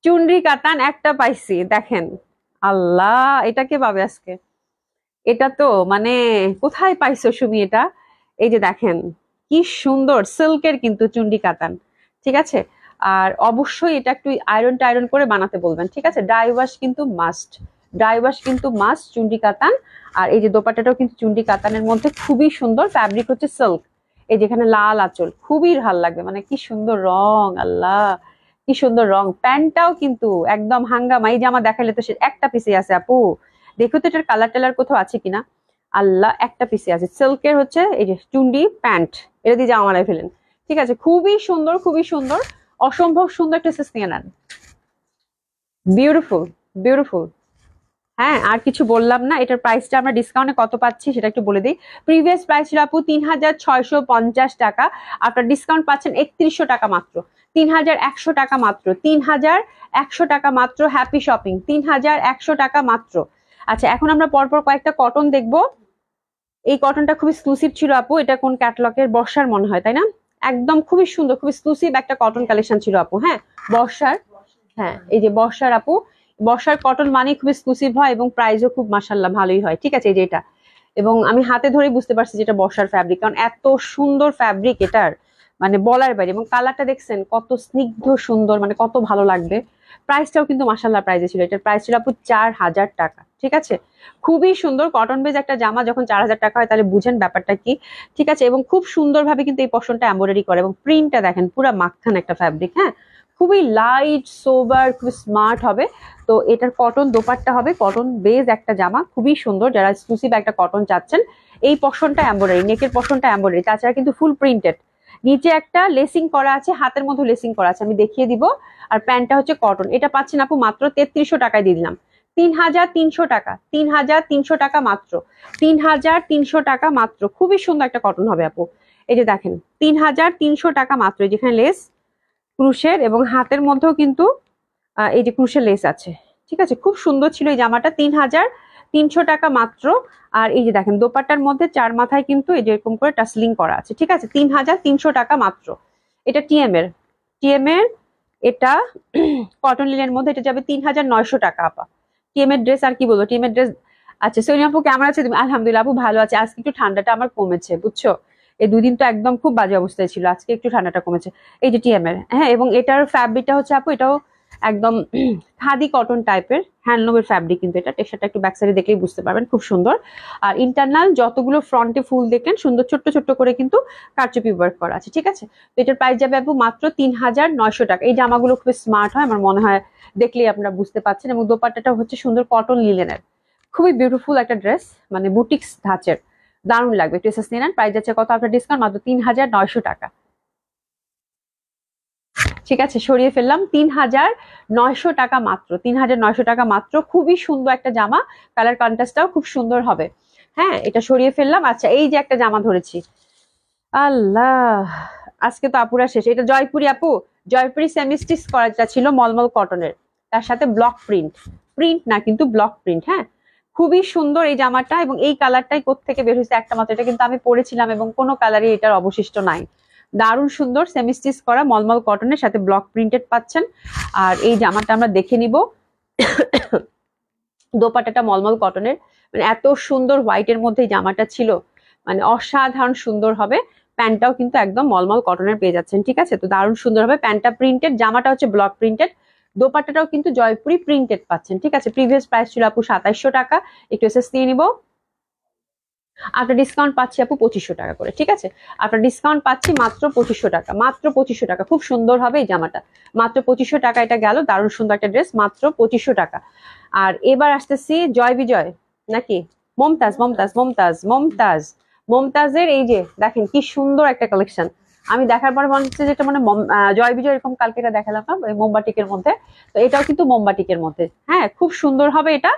Speaker 1: চুনরি কাতান একটা পাইছি, দেখেন, আল্লাহ, এটা কে পাবে আজকে? এটা তো মানে কোথায় পাইছো সুমি এটা? এই যে দেখেন, কি সুন্দর সিল্কের কিন্তু চুনরি কাতান, ঠিক আছে। আর অবশ্যই এটা একটু আয়রন টাইরন করে বানাতে বলবেন, ঠিক আছে। ডাই ওয়াশ কিন্তু মাস্ট, ডাই ওয়াশ কিন্তু মাস্ট, চুনরি কাতান। আর এই যে দোপাট্টাটাও কিন্তু চুনরি কাতানের মধ্যে, খুবই সুন্দর, ফ্যাব্রিক হচ্ছে সিল্ক। এই যেখানে লাল আঁচল, খুবই ভালো লাগবে, মানে কি সুন্দর রং, আল্লাহ কি সুন্দর রং। প্যান্টটাও কিন্তু একদম হাঙ্গামা। এই জামা দেখালে তো সে একটা পিসে আছে আপু, দেখো তো এটার কালার টালার কোথাও আছে কিনা। আল্লাহ, একটা পিসে আছে, সিল্কের হচ্ছে এই যে চুন্ডি প্যান্ট, এটা দিয়ে জামা বানাই ফেলেন, ঠিক আছে, খুবই সুন্দর, খুবই সুন্দর, অসম্ভব সুন্দর একটা ড্রেস নিয়ে নেন, বিউটিফুল, বিউটিফুল। হ্যাঁ, আর কিছু বললাম না। এটার প্রাইসটা আমরা ডিসকাউন্টে কত পাচ্ছি সেটা একটু বলে দিই। প্রিভিয়াস প্রাইস ছিল আপু 3650 টাকা, আপনার ডিসকাউন্ট পাচ্ছেন 3100 টাকা মাত্র, 3100 টাকা মাত্র, 3100 টাকা মাত্র। হ্যাপি শপিং, 3100 টাকা মাত্র। আচ্ছা, এখন আমরা পরপর কয়েকটা কটন দেখবো। এই কটনটা খুব এক্সক্লুসিভ ছিল আপু, এটা কোন ক্যাটালগের, বর্ষার মনে হয় তাই না? একদম খুবই সুন্দর, খুব এক্সক্লুসিভ একটা কটন কালেকশন ছিল আপু। হ্যাঁ বর্ষার, হ্যাঁ এই যে বর্ষার আপু, বর্ষার কটন মানে খুব এক্সক্লুসিভ হয় এবং প্রাইসও খুব মাশাআল্লাহ ভালোই হয়। ঠিক আছে, এই যে এটা, এবং আমি হাতে ধরে বুঝতে পারছি যেটা বর্ষার ফ্যাব্রিক, কারণ এত সুন্দর ফ্যাব্রিক এটার, মানে বলার বাইরে। এবং কালারটা দেখছেন কত স্নিগ্ধ সুন্দর, মানে কত ভালো লাগবে। প্রাইসটাও কিন্তু মাশাআল্লাহ প্রাইসে ছিল, এটার প্রাইস ছিল আপু 4000 টাকা। ঠিক আছে, খুবই সুন্দর কটন বেজ একটা জামা যখন 4000 টাকা হয় তাহলে বুঝেন ব্যাপারটা কি। ঠিক আছে, এবং খুব সুন্দর ভাবে কিন্তু এই পশনটা এমব্রয়ডারি করে, এবং প্রিন্টটা দেখেন পুরো মাখন একটা ফ্যাব্রিক। হ্যাঁ খুবই লাইট সোবার, খুবই স্মার্ট হবে। তো এটার কটন দোপাট্টা হবে, কটন বেজ একটা জামা খুবই সুন্দর। যারা এক্সক্লুসিভ একটা কটন চাচ্ছেন, এই পশনটা এমব্রয়ডারি, নেকের পশনটা এমব্রয়ডারি, তাছাড়া কিন্তু ফুল প্রিন্টেড, নিচে একটা লেসিং করা আছে, হাতের মধ্যে লেসিং করা আছে, আমি দেখিয়ে দিব। আর প্যান্টটা হচ্ছে কটন। এটা পাচ্ছেন আপু মাত্র 3300 টাকায় দিয়ে দিলাম। 3300 টাকা, 3300 টাকা মাত্র, 3300 টাকা মাত্র। খুবই সুন্দর একটা কটন হবে আপু। এই যে দেখেন 3300 টাকা মাত্র, যেখানে লেস ক্রুশের এবং হাতের মধ্যেও কিন্তু এই যে ক্রুশের লেস আছে। ঠিক আছে, খুব সুন্দর ছিল এই জামাটা, 3300 টাকা মাত্র। আর এই যে দেখেন দোপাট্টার মধ্যে চার মাথায় কিন্তু এই যে এরকম করে টাসলিং করা আছে। ঠিক আছে, 3300 টাকা মাত্র। এটা টিএম এর এটা কটন লিনের মধ্যে, এটা যাবে 3900 টাকা আপা। টিএম এর ড্রেস আর কি বলবো, টিএম এর ড্রেস। আচ্ছা সোনিয়া আপু কেমন আছে তুমি? আলহামদুলিল্লাহ আপু ভালো আছে। আজকে একটু ঠান্ডাটা আমার কমেছে বুঝছো, এই দুদিন তো একদম খুব বাজে অবস্থায় ছিল, আজকে একটু ঠান্ডাটা কমেছে। এই যে টিএম এর, হ্যাঁ, এবং এটার ফ্যাব্রিকটা হচ্ছে আপু, এটাও একদম খাদি কটন টাইপের হ্যান্ডলুমের ফ্যাব্রিক, কিন্তু এটা টেক্সচারটা একটু ব্যাক সাইডে দেখলেই বুঝতে পারবেন, খুব সুন্দর। আর ইন্টারনাল যতগুলো ফ্রন্টে ফুল দেখলেন সুন্দর ছোট্ট ছোট্ট করে কিন্তু কারচুপি ওয়ার্ক করা আছে। ঠিক আছে, তো এটার প্রাইস যাবে আপু মাত্র 3900 টাকা। এই জামাগুলো খুব স্মার্ট হয় আমার মনে হয়, দেখলেই আপনারা বুঝতে পাচ্ছেন। এবং দোপাট্টাটা হচ্ছে সুন্দর কটন লিলেনের, খুবই বিউটিফুল একটা ড্রেস, মানে বুটিক্স ধাঁচের, দারুণ লাগবে। একটু এসএস নিয়ে নেন। প্রাইস যাচ্ছে কত আপনার ডিসকাউন্ট, মাত্র 3900 টাকা। ঠিক আছে, সরিয়ে ফেললাম, 3900 টাকা মাত্র, 3900 টাকা মাত্র। খুবই সুন্দর একটা জামা, কালার কন্ট্রাস্টটাও খুব সুন্দর হবে। হ্যাঁ এটা সরিয়ে ফেললাম। আচ্ছা এই যে একটা জামা ধরেছি, আল্লাহ আজকে তো আপুরা শেষ। এটা জয়পুরি আপু, জয়পুরি সেমি স্টিচ করাটা ছিল মলমল কটনের, তার সাথে ব্লক প্রিন্ট, প্রিন্ট না কিন্তু ব্লক প্রিন্ট। হ্যাঁ খুবই সুন্দর এই জামাটা, এবং এই কালারটাই কোত্থেকে বের হয়েছে একটা মাত্র, এটা কিন্তু আমি পরেছিলাম এবং কোনো কালারই এটার অবশিষ্ট নাই। দারুণ সুন্দর সেমি স্টিচ করা মলমল কটনের সাথে ব্লক প্রিন্টেড পাচ্ছেন। আর এই জামাটা আমরা দেখে নিব। দোপাট্টাটা মলমল কটনের, মানে এত সুন্দর হোয়াইটের মধ্যে এই জামাটা ছিল, মানে অসাধারণ সুন্দর হবে। প্যান্টটাও কিন্তু একদম মলমল কটনের পেয়ে যাচ্ছেন। ঠিক আছে, তো দারুণ সুন্দর হবে। প্যান্টটা প্রিন্টেড, জামাটা হচ্ছে ব্লক প্রিন্টেড, দোপাট্টাটাও কিন্তু জয়পুরি প্রিন্টেড পাচ্ছেন। ঠিক আছে, প্রিভিয়াস প্রাইস ছিল আপু 2700 টাকা, একটু এসএস নিয়ে নিব। আপনার ডিসকাউন্ট পাচ্ছি আপু 2500 টাকা করে। ঠিক আছে, আপনার ডিসকাউন্ট পাচ্ছি মাত্র 2500 টাকা, মাত্র 2500 টাকা। খুব সুন্দর হবে এই জামাটা, মাত্র 2500 টাকা। এটা গেল, দারুণ সুন্দর একটা ড্রেস, মাত্র 2500 টাকা। আর এবার আসতেছি জয় বিজয় নাকি মমতাজ, মমতাজের এই যে দেখেন কি সুন্দর একটা কালেকশন। আমি দেখার পরে মনে হচ্ছে যেটা মানে জয় বিজয় এরকম কালকে এটা দেখালাম না মোমবাটিকের মধ্যে, তো এটাও কিন্তু মোমবাটিকের মধ্যে। হ্যাঁ খুব সুন্দর হবে এটা।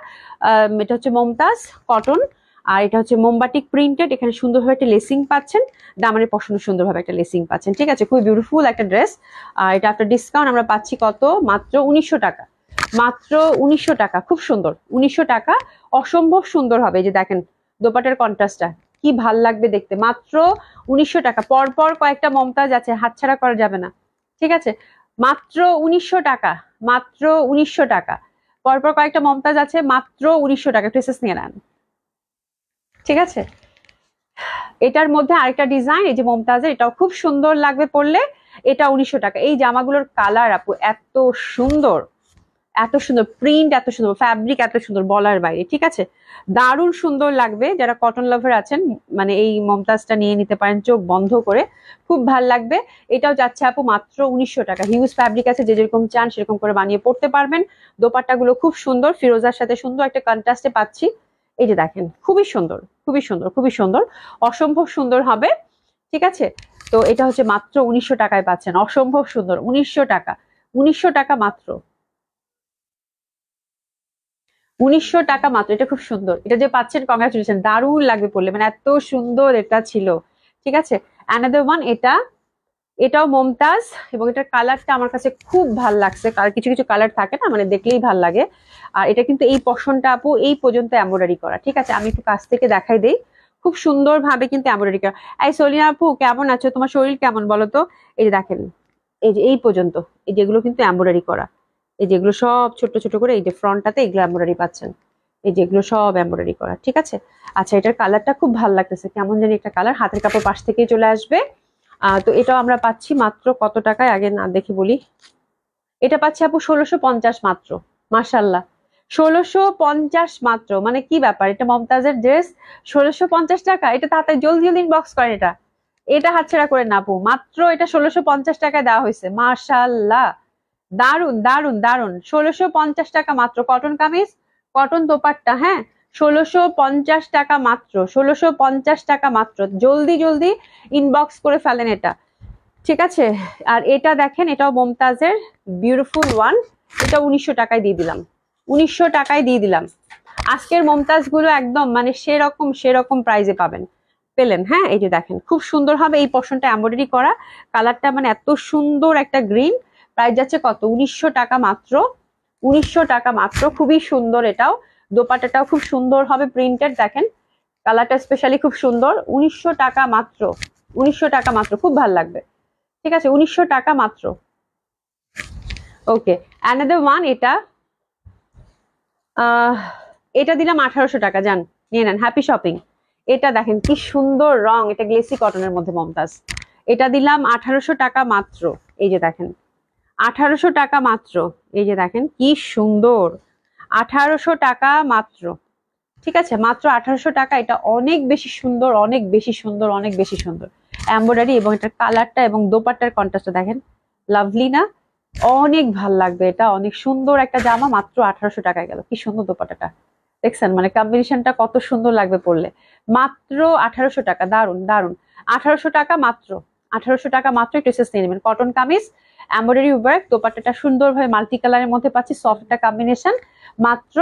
Speaker 1: এটা হচ্ছে মমতাজ কটন, আর এটা হচ্ছে মোমবাটিক প্রিন্টেড। এখানে সুন্দরভাবে একটা লেসিং পাচ্ছেন, দামানের পছন্দ সুন্দরভাবে একটা লেসিং পাচ্ছেন। ঠিক আছে, খুবই বিউটিফুল একটা ড্রেস। আর এটা আফটার ডিসকাউন্ট আমরা পাচ্ছি কত, মাত্র 1900 টাকা, মাত্র 1900 টাকা। খুব সুন্দর, 1900 টাকা, অসম্ভব সুন্দর হবে। এই যে দেখেন দোপাটার কন্ট্রাস্টটা কি ভাল লাগবে দেখতে, মাত্র 1900 টাকা। পরপর কয়েকটা মমতাজ আছে, হাতছাড়া করা যাবে না। ঠিক আছে, মাত্র 1900 টাকা, মাত্র 1900 টাকা। পরপর কয়েকটা মমতাজ আছে, মাত্র 1900 টাকা। ড্রেসেস নিয়ে নেন। ঠিক আছে, এটার মধ্যে আরেকটা ডিজাইন, এই যে মমতাজের, এটাও খুব সুন্দর লাগবে পরলে। এটা 1900 টাকা। এই জামাগুলোর কালার আপু এত সুন্দর, এত সুন্দর প্রিন্ট, এত সুন্দর ফ্যাব্রিক, এত সুন্দর বলার বাইরে। ঠিক আছে, দারুণ সুন্দর লাগবে। যারা কটন লাভার আছেন মানে এই মমতাজটা নিয়ে নিতে পারেন চোখ বন্ধ করে, খুব ভাল লাগবে। এটাও যাচ্ছে আপু মাত্র 1900 টাকা। হিউজ ফ্যাব্রিক আছে, যে যেরকম চান সেরকম করে বানিয়ে পড়তে পারবেন। দোপাট্টাগুলো খুব সুন্দর, ফিরোজার সাথে সুন্দর একটা কন্ট্রাস্টে পাচ্ছি। এই যে দেখেন খুবই সুন্দর, খুবই সুন্দর, খুবই সুন্দর, অসম্ভব সুন্দর হবে। ঠিক আছে, তো এটা হচ্ছে মাত্র 1900 টাকায় পাচ্ছেন, অসম্ভব সুন্দর, 1900 টাকা, 1900 টাকা মাত্র, 1900 টাকা মাত্র। এটা খুব সুন্দর, এটা যে পাচ্ছেন কংগ্রাচুলেশন, দারুণ লাগবে পড়লে, মানে এত সুন্দর এটা ছিল। ঠিক আছে, অ্যানাদার ওয়ান, এটা, এটাও মমতাজ, এবং এটার কালারটা আমার কাছে খুব ভাল লাগছে। কারণ কিছু কিছু কালার থাকে না, মানে দেখলেই ভাল লাগে। আর এটা কিন্তু এই পশনটা আপু এই পর্যন্ত এমব্রয়ডারি করা। ঠিক আছে, আমি একটু কাছ থেকে দেখাই দেই, খুব সুন্দর ভাবে কিন্তু এমব্রয়ডারি করা। এই সোলিনা আপু কেমন আছো, তোমার শরীর কেমন বলো তো? এই যে দেখেন, এই যে এই পর্যন্ত এই যেগুলো কিন্তু এমব্রয়ডারি করা, এই যেগুলো সব ছোট ছোট করে এই যে ফ্রন্টটাতে এগুলো এমব্রয়ডারি পাচ্ছেন, এই যেগুলো সব এমব্রয়ডারি করা, ঠিক আছে। আচ্ছা, এটার কালারটা খুব ভালো লাগতেছে, কেমন জানি একটা কালার, হাতের কাপড় পাশ থেকেই চলে আসবে। তো এটাও আমরা পাচ্ছি মাত্র কত টাকায়, আগে না দেখি বলি। এটা পাচ্ছি আপু 1650 মাত্র। মাশাল্লাহ, 1650 মাত্র, মানে কি ব্যাপার, এটা মমতাজের ড্রেস 1650 টাকা? এটা তাড়াতাড়ি জলদি জলদি ইনবক্স করেন, এটা এটা হাতছাড়া করে না আপু, মাত্র এটা 1650 টাকায় দেওয়া হয়েছে। মাশাল্লাহ, দারুন দারুন দারুন, 1650 টাকা মাত্র। কটন কামিজ, কটন দোপাট্টা, হ্যাঁ, 1650 টাকা মাত্র, 1650 টাকা মাত্র। জলদি জলদি ইনবক্স করে ফেলেন এটা, ঠিক আছে। আর এটা দেখেন, এটাও মমতাজের বিউটিফুল ওয়ান, এটা 1900 টাকায় দিয়ে দিলাম, 1900 টাকায় দিয়ে দিলাম। আজকের মমতাজ গুলো একদম মানে সেরকম সেরকম প্রাইজে পাবেন, পেলেন, হ্যাঁ। এই যে দেখেন খুব সুন্দর হবে, এই পশনটা এমব্রয়ডারি করা, কালারটা মানে এত সুন্দর একটা গ্রিন। প্রাইস যাচ্ছে কত? 1900 টাকা মাত্র, 1900 টাকা মাত্র। খুবই সুন্দর এটাও, দোপাট্টাটাও খুব সুন্দর হবে, প্রিন্টেড, দেখেন কালারটা স্পেশালি খুব সুন্দর। 1900 টাকা মাত্র, 1900 টাকা মাত্র, খুব ভালো লাগবে, ঠিক আছে। 1900 টাকা মাত্র। ওকে, অ্যানাদার ওয়ান, এটা এটা দিলাম 1800 টাকা, যান নিয়ে নেন, হ্যাপি শপিং। এটা দেখেন কি সুন্দর রং, এটা গ্লেসি কটনের মধ্যে মমতাজ, এটা দিলাম 1800 টাকা মাত্র। এই যে দেখেন 1800 টাকা মাত্র, এই যে দেখেন কি সুন্দর, 1800 টাকা মাত্র, ঠিক আছে, মাত্র 1800 টাকা। এটা অনেক বেশি সুন্দর, অনেক বেশি সুন্দর, অনেক বেশি সুন্দর এমব্রয়ডারি, এবং এটার কালারটা এবং দোপাট্টার কন্ট্রাস্টটা দেখেন, লাভলি না? অনেক ভাল লাগবে, এটা অনেক সুন্দর একটা জামা, মাত্র 1800 টাকায় গেল। কি সুন্দর দোপাট্টাটা দেখছেন, মানে কম্বিনেশনটা কত সুন্দর লাগবে পরলে। মাত্র 1800 টাকা, দারুন দারুন, 1800 টাকা মাত্র, 1800 টাকা মাত্র। একটু এসএস নিয়ে নেবেন, কটন কামিজ, এমব্রয়ডারি ওয়ার্ক, দোপাট্টাটা সুন্দরভাবে মাল্টি কালারের মধ্যে পাচ্ছি, সফট একটা কম্বিনেশন, মাত্র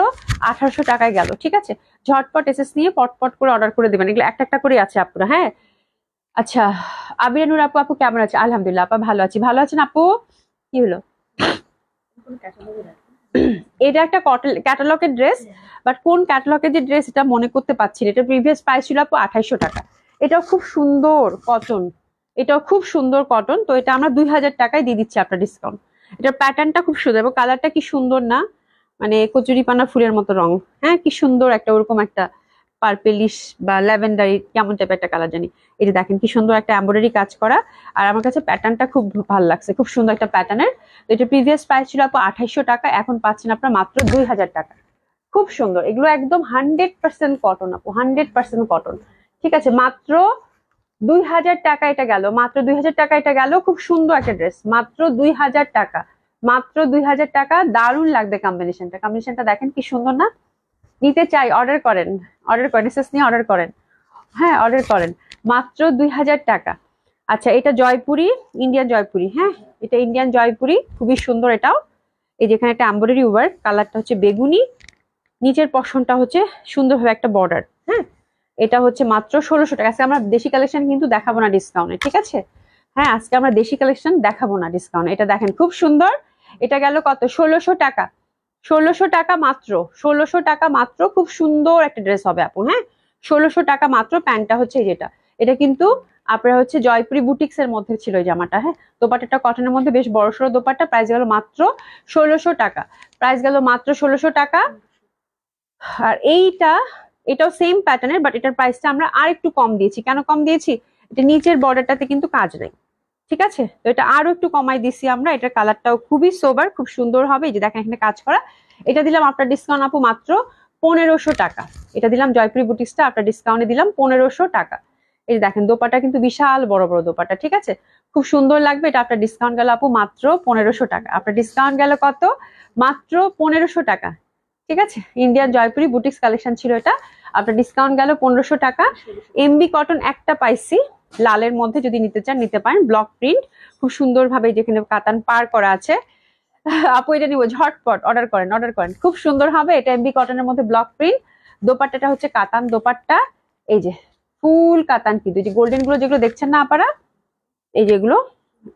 Speaker 1: 1800 টাকায় গেল, ঠিক আছে। ঝটপট এসএস নিয়ে পটপট করে অর্ডার করে দেবেন, এগুলো একটা একটা করে আছে আপুরা, হ্যাঁ। আচ্ছা, আবিরানুর আপু, আপু কেমন আছে? আলহামদুলিল্লাহ আপা ভালো আছি, ভালো আছেন আপু? কি হলো? এটা একটা ক্যাটালগের ড্রেস, বাট কোন ক্যাটালগের যে ড্রেস এটা মনে করতে পারছি না। এটা প্রিভিয়াস প্রাইস ছিল আপু 2800 টাকা। এটাও খুব সুন্দর কটন, এটাও খুব সুন্দর কটন। তো এটা আমরা 2000 টাকায় দিয়ে দিচ্ছি আপনার ডিসকাউন্ট। এটার প্যাটার্নটা খুব সুন্দর এবং কালারটা কি সুন্দর না, মানে কচুরি পানা ফুলের মতো রং, হ্যাঁ, কি সুন্দর একটা ওরকম একটা পার্পেলিশ বা ল্যাভেন্ডারি কেমন টাইপের একটা কালার জানি। এই যে দেখেন কি সুন্দর একটা এমব্রয়ডারি কাজ করা, আর আমার কাছে প্যাটার্নটা খুব ভালো লাগছে, খুব সুন্দর একটা প্যাটার্নের। তো এটা প্রিভিয়াস প্রাইস ছিল আপু 2800 টাকা, এখন পাচ্ছেন আপনার মাত্র 2000 টাকা। খুব সুন্দর, এগুলো একদম 100% কটন আপু, 100% কটন, ঠিক আছে। মাত্র 2000 টাকা এটা গেল, মাত্র 2000 টাকা এটা গেল। খুব সুন্দর একটা ড্রেস, মাত্র 2000 টাকা, মাত্র 2000 টাকা। দারুণ লাগবে কম্বিনেশনটা, কম্বিনেশনটা দেখেন কি সুন্দর না? নিতে চাই, অর্ডার করেন, অর্ডার করেন, এসএস নিয়ে অর্ডার করেন, হ্যাঁ অর্ডার করেন, মাত্র 2000 টাকা। আচ্ছা, এটা জয়পুরি, ইন্ডিয়ান জয়পুরি, হ্যাঁ এটা ইন্ডিয়ান জয়পুরি, খুবই সুন্দর এটাও। এই যেখানে একটা এমব্রয়ডারি ওয়ার্ক, কালারটা হচ্ছে বেগুনি, নিচের পশনটা হচ্ছে সুন্দরভাবে একটা বর্ডার, হ্যাঁ। এটা হচ্ছে মাত্র 1600 টাকা। আজকে আমরা দেশি কালেকশন কিন্তু দেখাবো না ডিসকাউন্টে, ঠিক আছে, হ্যাঁ আজকে আমরা দেশি কালেকশন দেখাবো না ডিসকাউন্ট। এটা দেখেন খুব সুন্দর, এটা গেল কত? 1600 টাকা, 1600 টাকা মাত্র, 1600 টাকা মাত্র। খুব সুন্দর একটা ড্রেস হবে আপু, হ্যাঁ 1600 টাকা মাত্র। প্যান্টটা হচ্ছে যেটা, এটা কিন্তু আপনার হচ্ছে জয়পুরি বুটিক্স এর মধ্যে ছিল এই জামাটা, হ্যাঁ। দোপাট্টাটা কটনের মধ্যে বেশ বড়সড় দোপাট্টা, প্রাইস গেল মাত্র 1600 টাকা, প্রাইস গেল মাত্র 1600 টাকা। আর এটাও সেম প্যাটার্নের, বাট এটার প্রাইসটা আমরা আর একটু কম দিয়েছি। কেন কম দিয়েছি? এটা নিচের বর্ডারটাতে কিন্তু কাজ নেই, ঠিক আছে, তো এটা আরো একটু কমাই দিছি আমরা। এটার কালারটাও খুবই সোবার, খুব সুন্দর হবে, এই যে দেখেন এখানে কাজ করা। এটা দিলাম আপনার ডিসকাউন্ট আপু মাত্র 1500 টাকা। এটা দিলাম জয়পুরি বুটিক্সটা আপনার ডিসকাউন্টে দিলাম 1500 টাকা। এই যে দেখেন দোপাটা কিন্তু বিশাল বড় বড় দোপাটা, ঠিক আছে, খুব সুন্দর লাগবে। এটা আপনার ডিসকাউন্ট গেল আপু মাত্র 1500 টাকা। আপনার ডিসকাউন্ট গেল কত? মাত্র 1500 টাকা, ঠিক আছে। ইন্ডিয়ান জয়পুরি বুটিক্স কালেকশন ছিল এটা, আপনার ডিসকাউন্ট গেল 1500 টাকা। এমবি কটন একটা পাইছি লালের মধ্যে, যদি নিতে চান নিতে পারেন, ব্লক প্রিন্ট, খুব সুন্দর ভাবে যেখানে কাতান পার করা আছে। আপু এটা নিব, ঝটপট অর্ডার করেন, অর্ডার করেন, খুব সুন্দর হবে। এটা এমবি কটনের মধ্যে ব্লক প্রিন্ট, দোপাট্টাটা হচ্ছে কাতান দোপাট্টা, এই যে ফুল কাতান, কিন্তু এই যে গোল্ডেন গুলো যেগুলো দেখছেন না আপনারা, এই যেগুলো,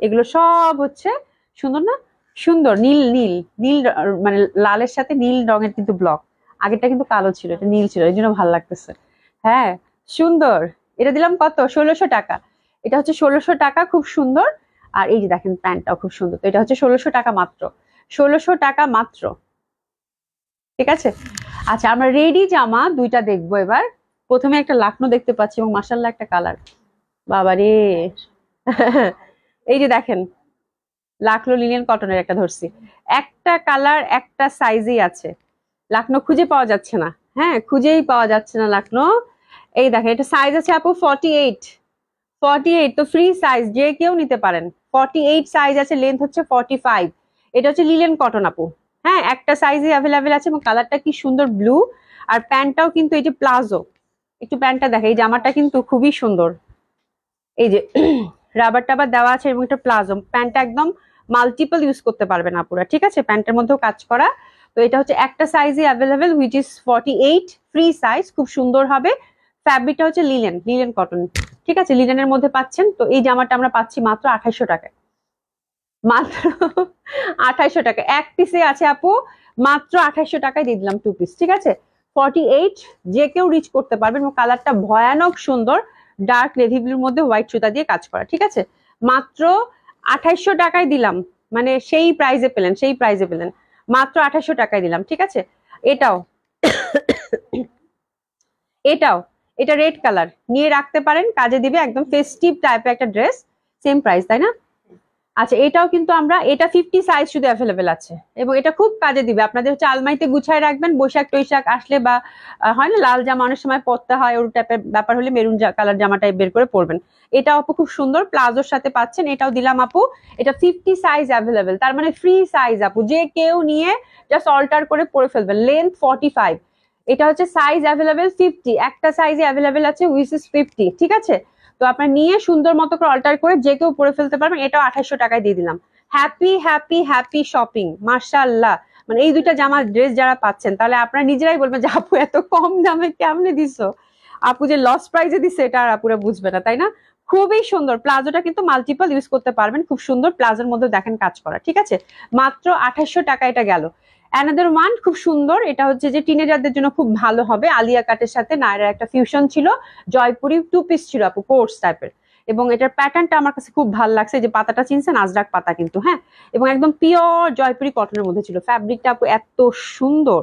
Speaker 1: এগুলো সব হচ্ছে সুন্দর না? সুন্দর নীল নীল নীল, মানে লালের সাথে নীল রঙের কিন্তু ব্লক। আগেরটা কিন্তু কালো ছিল, এটা নীল ছিল, এই জন্য ভালো লাগতেছে, হ্যাঁ সুন্দর। এটা দিলাম কত, 1600 টাকা। এটা হচ্ছে 1600 টাকা, খুব সুন্দর। আর এই যে দেখেন প্যান্টটাও খুব সুন্দর। তো এটা হচ্ছে 1600 টাকা মাত্র, 1600 টাকা মাত্র। ঠিক আছে। আচ্ছা আমরা রেডি জামা দুইটা দেখবো এবার। প্রথমে একটা লাকনো দেখতে পাচ্ছি এবং মাশাআল্লাহ একটা কালার, বাবারে। এই যে দেখেন লাকনো লিনেন কটনের একটা ধরছি, একটা কালার একটা সাইজেই আছে। লাকনো খুঁজে পাওয়া যাচ্ছে না, হ্যাঁ খুঁজেই পাওয়া যাচ্ছে না লাকনো। এই দেখেন এটা সাইজ আছে আপু 48, 48 তো ফ্রি সাইজ, যে কেউ নিতে পারেন। 48 সাইজ আছে, লেন্থ হচ্ছে 45। এটা হচ্ছে লিলেন কটন আপু। হ্যাঁ একটা সাইজে অ্যাভেলেবেল আছে এবং কালারটা কি সুন্দর ব্লু। আর প্যান্টটাও কিন্তু এই যে প্লাজো, একটু প্যান্টটা দেখে, এই জামাটা কিন্তু খুবই সুন্দর। এই যে রাবার টাবার দেওয়া আছে এবং একটা প্লাজো, প্যান্টটা একদম মাল্টিপল ইউজ করতে পারবেন আপুরা। ঠিক আছে, প্যান্টের মধ্যেও কাজ করা। তো এটা হচ্ছে একটা সাইজে available, which is 48, free size, খুব সুন্দর হবে। ফ্যাব্রিকটা হচ্ছে লিলেন, লিলেন কটন। ঠিক আছে, লিলেনের মধ্যে পাচ্ছেন। তো এই জামাটা আমরা পাচ্ছি মাত্র 2800 টাকায়, মাত্র 2800 টাকা। এক পিসে আছে আপু, মাত্র 2800 টাকায় দিয়ে দিলাম 2 পিস। ঠিক আছে, 48, যে কেউ রিচ করতে পারবেন এবং কালারটা ভয়ানক সুন্দর, ডার্ক নেভি ব্লুর মধ্যে হোয়াইট সুতা দিয়ে কাজ করা। ঠিক আছে, মাত্র 2800 টাকায় দিলাম, মানে সেই প্রাইজে পেলেন, সেই প্রাইজে পেলেন, মাত্র 2800 টাকায় দিলাম। ঠিক আছে, এটাও এটাও এটা রেড কালার, নিয়ে রাখতে পারেন, কাজে দিবে, একদম ফেস্টিভ টাইপের একটা ড্রেস। সেম প্রাইস তাই না? আচ্ছা এটাও কিন্তু আমরা, এটা 50 সাইজ শুধু অ্যাভেলেবেল আছে এবং এটা খুব কাজে দিবে আপনাদের। হচ্ছে আলমারিতে গুছায় রাখবেন, বৈশাখ টৈশাখ আসলে বা হয় না লাল জামা অনেক সময় পরতে হয়, ওর টাইপের ব্যাপার হলে মেরুন কালার জামাটাই বের করে পরবেন। এটাও আপু খুব সুন্দর, প্লাজোর সাথে পাচ্ছেন। এটাও দিলাম আপু, এটা 50 সাইজ অ্যাভেলেবেল, তার মানে ফ্রি সাইজ আপু, যে কেউ নিয়ে জাস্ট অল্টার করে পরে ফেলবেন। লেন্থ 45, এটা হচ্ছে সাইজ অ্যাভেলেবেল 50, একটা সাইজে অ্যাভেলেবেল আছে উইচ ইজ 50। ঠিক আছে, তো আপনার নিয়ে সুন্দর মতো করে অল্টার করে যে কেউ পরে ফেলতে পারবেন। এটাও 2800 টাকায় দিয়ে দিলাম। হ্যাপি হ্যাপি হ্যাপি শপিং, মাশাআল্লাহ। মানে এই দুইটা জামার ড্রেস যারা পাচ্ছেন, তাহলে আপনারা নিজেরাই বলবেন যে আপু এত কম দামে কেমনে দিছো, আপু যে লস প্রাইজে দিচ্ছে এটা আর আপুরা বুঝবে না, তাই না? খুবই সুন্দর, প্লাজোটা কিন্তু মাল্টিপল ইউজ করতে পারবেন, খুব সুন্দর। প্লাজোর মধ্যে দেখেন কাজ করা। ঠিক আছে, মাত্র 2800 টাকা এটা গেল। অ্যানাদার ওয়ান খুব সুন্দর, এটা হচ্ছে যে টিনেজারদের জন্য খুব ভালো হবে। আলিয়া কাটের সাথে নায়রার একটা ফিউশন ছিল, জয়পুরি 2 পিস ছিল আপু, কোর্স টাইপের। এবং এটার প্যাটার্নটা আমার কাছে খুব ভালো লাগছে, যে পাতাটা চিনছেন, আজরাক পাতা কিন্তু, হ্যাঁ। এবং একদম পিওর জয়পুরি কটনের মধ্যে ছিল। ফ্যাব্রিকটা আপু এত সুন্দর,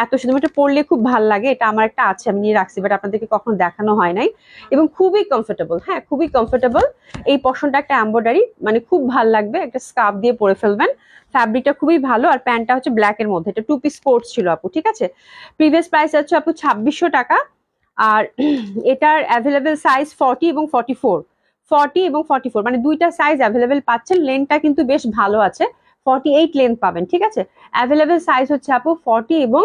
Speaker 1: এত সুন্দর, এটা পরলে খুব ভালো লাগে। এটা আমার একটা আছে, আমি নিয়ে রাখছি, বাট আপনাদেরকে কখনো দেখানো হয় নাই। এবং খুবই কমফোর্টেবল, হ্যাঁ খুবই কমফোর্টেবল। এই পশনটা একটা এমব্রয়ডারি, মানে খুব ভালো লাগবে, একটা স্কার্ফ দিয়ে পরে ফেলবেন। ফ্যাব্রিকটা খুবই ভালো। আর প্যান্টটা হচ্ছে ব্ল্যাক এর মধ্যে, এটা 2 পিস কোর্স ছিল আপু। ঠিক আছে, প্রিভিয়াস প্রাইস হচ্ছে আপু 2600 টাকা। আর এটার অ্যাভেলেবেল সাইজ 40 এবং 44, 40 এবং 44, মানে দুইটা সাইজ অ্যাভেলেবেল পাচ্ছেন। লেন্থটা কিন্তু বেশ ভালো আছে, 48 লেন্থ পাবেন। ঠিক আছে, অ্যাভেলেবেল সাইজ হচ্ছে আপু 40 এবং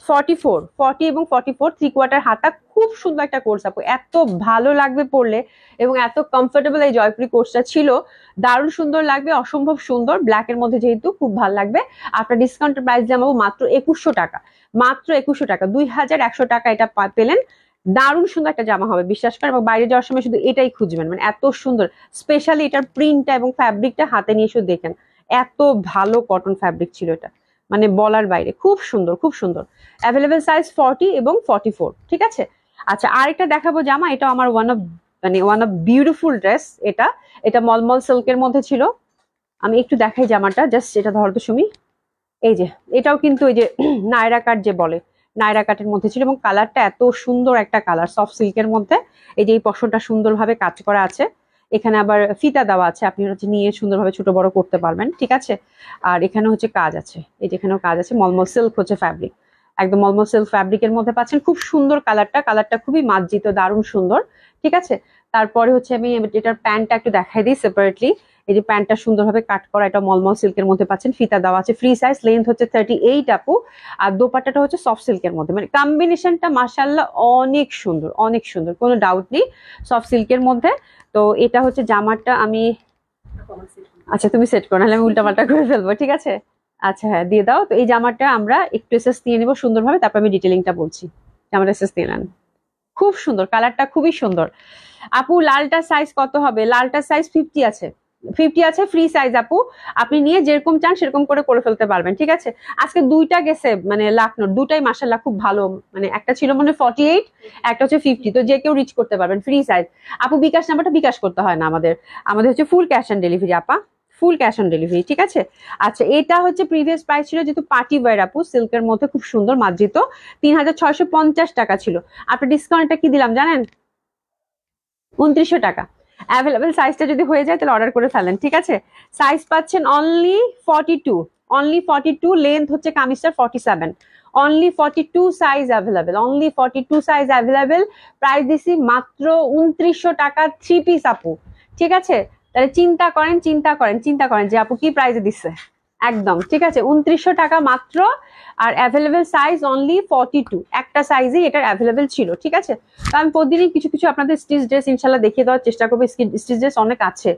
Speaker 1: 44, 40 এবং 44, 3/4 হাতা। খুব সুন্দর একটা কোর্স আপু, এত ভালো লাগবে পরলে এবং এত কমফোর্টেবল এই জয়পুরি কোর্সটা ছিল, দারুণ সুন্দর লাগবে, অসম্ভব সুন্দর। ব্ল্যাক এর মধ্যে যেহেতু খুব ভালো লাগবে। আপনার ডিসকাউন্টের প্রাইস জামাবো মাত্র 2100 টাকা, মাত্র 2100 টাকা, 2100 টাকা এটা পেলেন। দারুণ সুন্দর একটা জামা হবে, বিশ্বাস করেন। এবং বাইরে যাওয়ার সময় শুধু এটাই খুঁজবেন, মানে এত সুন্দর। স্পেশালি এটার প্রিন্টটা এবং ফ্যাব্রিকটা হাতে নিয়ে শুধু দেখেন, এত ভালো কটন ফ্যাব্রিক ছিল এটা, মানে বলার বাইরে, খুব সুন্দর, খুব সুন্দর। অ্যাভেলেবেল সাইজ 40 এবং 44। ঠিক আছে, আচ্ছা আরেকটা দেখাবো জামা, এটা আমার ওয়ান অফ বিউটিফুল ড্রেস। এটা এটা মলমল সিল্কের মধ্যে ছিল। আমি একটু দেখাই জামাটা, জাস্ট এটা ধরো তো সুমি। এই যে এটাও কিন্তু ওই যে নায়রা কাট যে বলে, নায়রা কাটের মধ্যে ছিল এবং কালারটা এত সুন্দর একটা কালার, সফট সিল্কের মধ্যে। এই যে এই পশনটা সুন্দরভাবে কাজ করা আছে, এখানে আবার ফিতা দেওয়া আছে, আপনি হচ্ছে নিয়ে সুন্দরভাবে ছোট বড় করতে পারবেন। ঠিক আছে, আর এখানে হচ্ছে কাজ আছে, এই যে এখানেও কাজ আছে। মলমল সিল্ক হচ্ছে ফ্যাব্রিক, একদম মলমল সিল্ক ফ্যাব্রিকের মধ্যে পাচ্ছেন। খুব সুন্দর কালারটা, কালারটা খুবই মার্জিত, দারুণ সুন্দর। ঠিক আছে, তারপরে হচ্ছে আমি এটার প্যান্টটা একটু দেখাই দিই সেপারেটলি। এই যে প্যান্টটা সুন্দরভাবে কাট করা, এটা মলমল সিল্কের মধ্যে পাচ্ছেন, ফিতা দেওয়া আছে, ফ্রি সাইজ, লেন্থ হচ্ছে 38 আপু। আর দোপাট্টাটা হচ্ছে সফট সিল্কের মধ্যে, মানে কম্বিনেশনটা মাশাআল্লাহ অনেক সুন্দর, অনেক সুন্দর, কোনো ডাউট নেই, সফট সিল্কের মধ্যে। তো এটা হচ্ছে জামাটা, আমি আচ্ছা তুমি সেট করো, নাহলে আমি উল্টাপাল্টা করে ফেলবো। ঠিক আছে, আচ্ছা হ্যাঁ দিয়ে দাও। তো এই জামাটা আমরা একটু এসএস দিয়ে নিবো সুন্দরভাবে, তারপর আমি ডিটেলিংটা বলছি। জামাটা এসএস দিয়ে নেন, খুব সুন্দর, কালারটা খুবই সুন্দর। আপু লালটা সাইজ কত হবে? লালটা সাইজ 50 আছে, 50 আছে ফ্রি সাইজ আপু, আপনি নিয়ে যেরকম চান সেরকম করে ফেলতে পারবেন, ঠিক আছে। আজকে দুইটা গেছে মানে লাখনোর, দুটাই মাশাআল্লাহ খুব ভালো, মানে একটা ছিল মানে 48, একটা হচ্ছে 50, তো যে কেউ রিচ করতে পারবেন, ফ্রি সাইজ। আপু বিকাশ নাম্বারটা বিকাশ করতে হয় না আমাদের, আমাদের হচ্ছে ফুল ক্যাশ অন ডেলিভারি আপা, ফুল ক্যাশ অন ডেলিভারি, ঠিক আছে। আচ্ছা এটা হচ্ছে প্রিভিয়াস প্রাইস ছিল যেহেতু পার্টি ওয়্যার আপু, সিল্কের মধ্যে খুব সুন্দর মার্জিত, 3650 টাকা ছিল। আপনার ডিসকাউন্টটা কি দিলাম জানেন? 2900 টাকা। অ্যাভেলেবেল সাইজটা যদি হয়ে যায় তাহলে অর্ডার করে ফেলেন, ঠিক আছে। সাইজ পাচ্ছেন অনলি 42, অনলি 42, লেন্থ হচ্ছে কামিজটার 47, only 42 size available, only 42 size available. Price দিছি মাত্র 2900 টাকা 3 পিস আপু, ঠিক আছে। তাহলে চিন্তা করেন, চিন্তা করেন, চিন্তা করেন যে আপু কি প্রাইসে দিচ্ছে, একদম ঠিক আছে, 2900 টাকা মাত্র। আর অ্যাভেলেবেল সাইজ অনলি 42, একটা সাইজই এটার অ্যাভেলেবেল ছিল, ঠিক আছে। তো আমি প্রতিদিনই কিছু কিছু আপনাদের স্টিচ ড্রেস ইনশাল্লাহ দেখিয়ে দেওয়ার চেষ্টা করবো, স্টিচ ড্রেস অনেক আছে।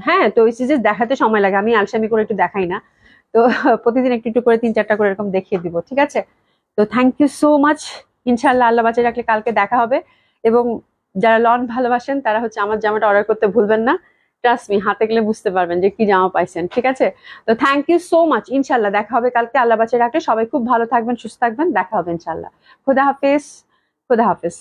Speaker 1: হ্যাঁ, তো স্টিচ ড্রেস দেখাতে সময় লাগে, আমি আলসামি করে একটু দেখাই না, তো প্রতিদিন একটু একটু করে 3-4টা করে এরকম দেখিয়ে দিব, ঠিক আছে। তো থ্যাংক ইউ সো মাচ, ইনশাল্লাহ আল্লাহ বাঁচিয়ে রাখলে কালকে দেখা হবে। এবং যারা লন ভালোবাসেন তারা হচ্ছে আমার জামাটা অর্ডার করতে ভুলবেন না, ট্রাস্ট মি, হাতে গেলে বুঝতে পারবেন যে কি জামা পাইছেন, ঠিক আছে। তো থ্যাংক ইউ সো মাচ, ইনশাল্লাহ দেখা হবে কালকে, আল্লাহ বাঁচিয়ে রাখলে সবাই খুব ভালো থাকবেন, সুস্থ থাকবেন, দেখা হবে ইনশাল্লাহ। খুদা হাফেজ, খুদা হাফেজ।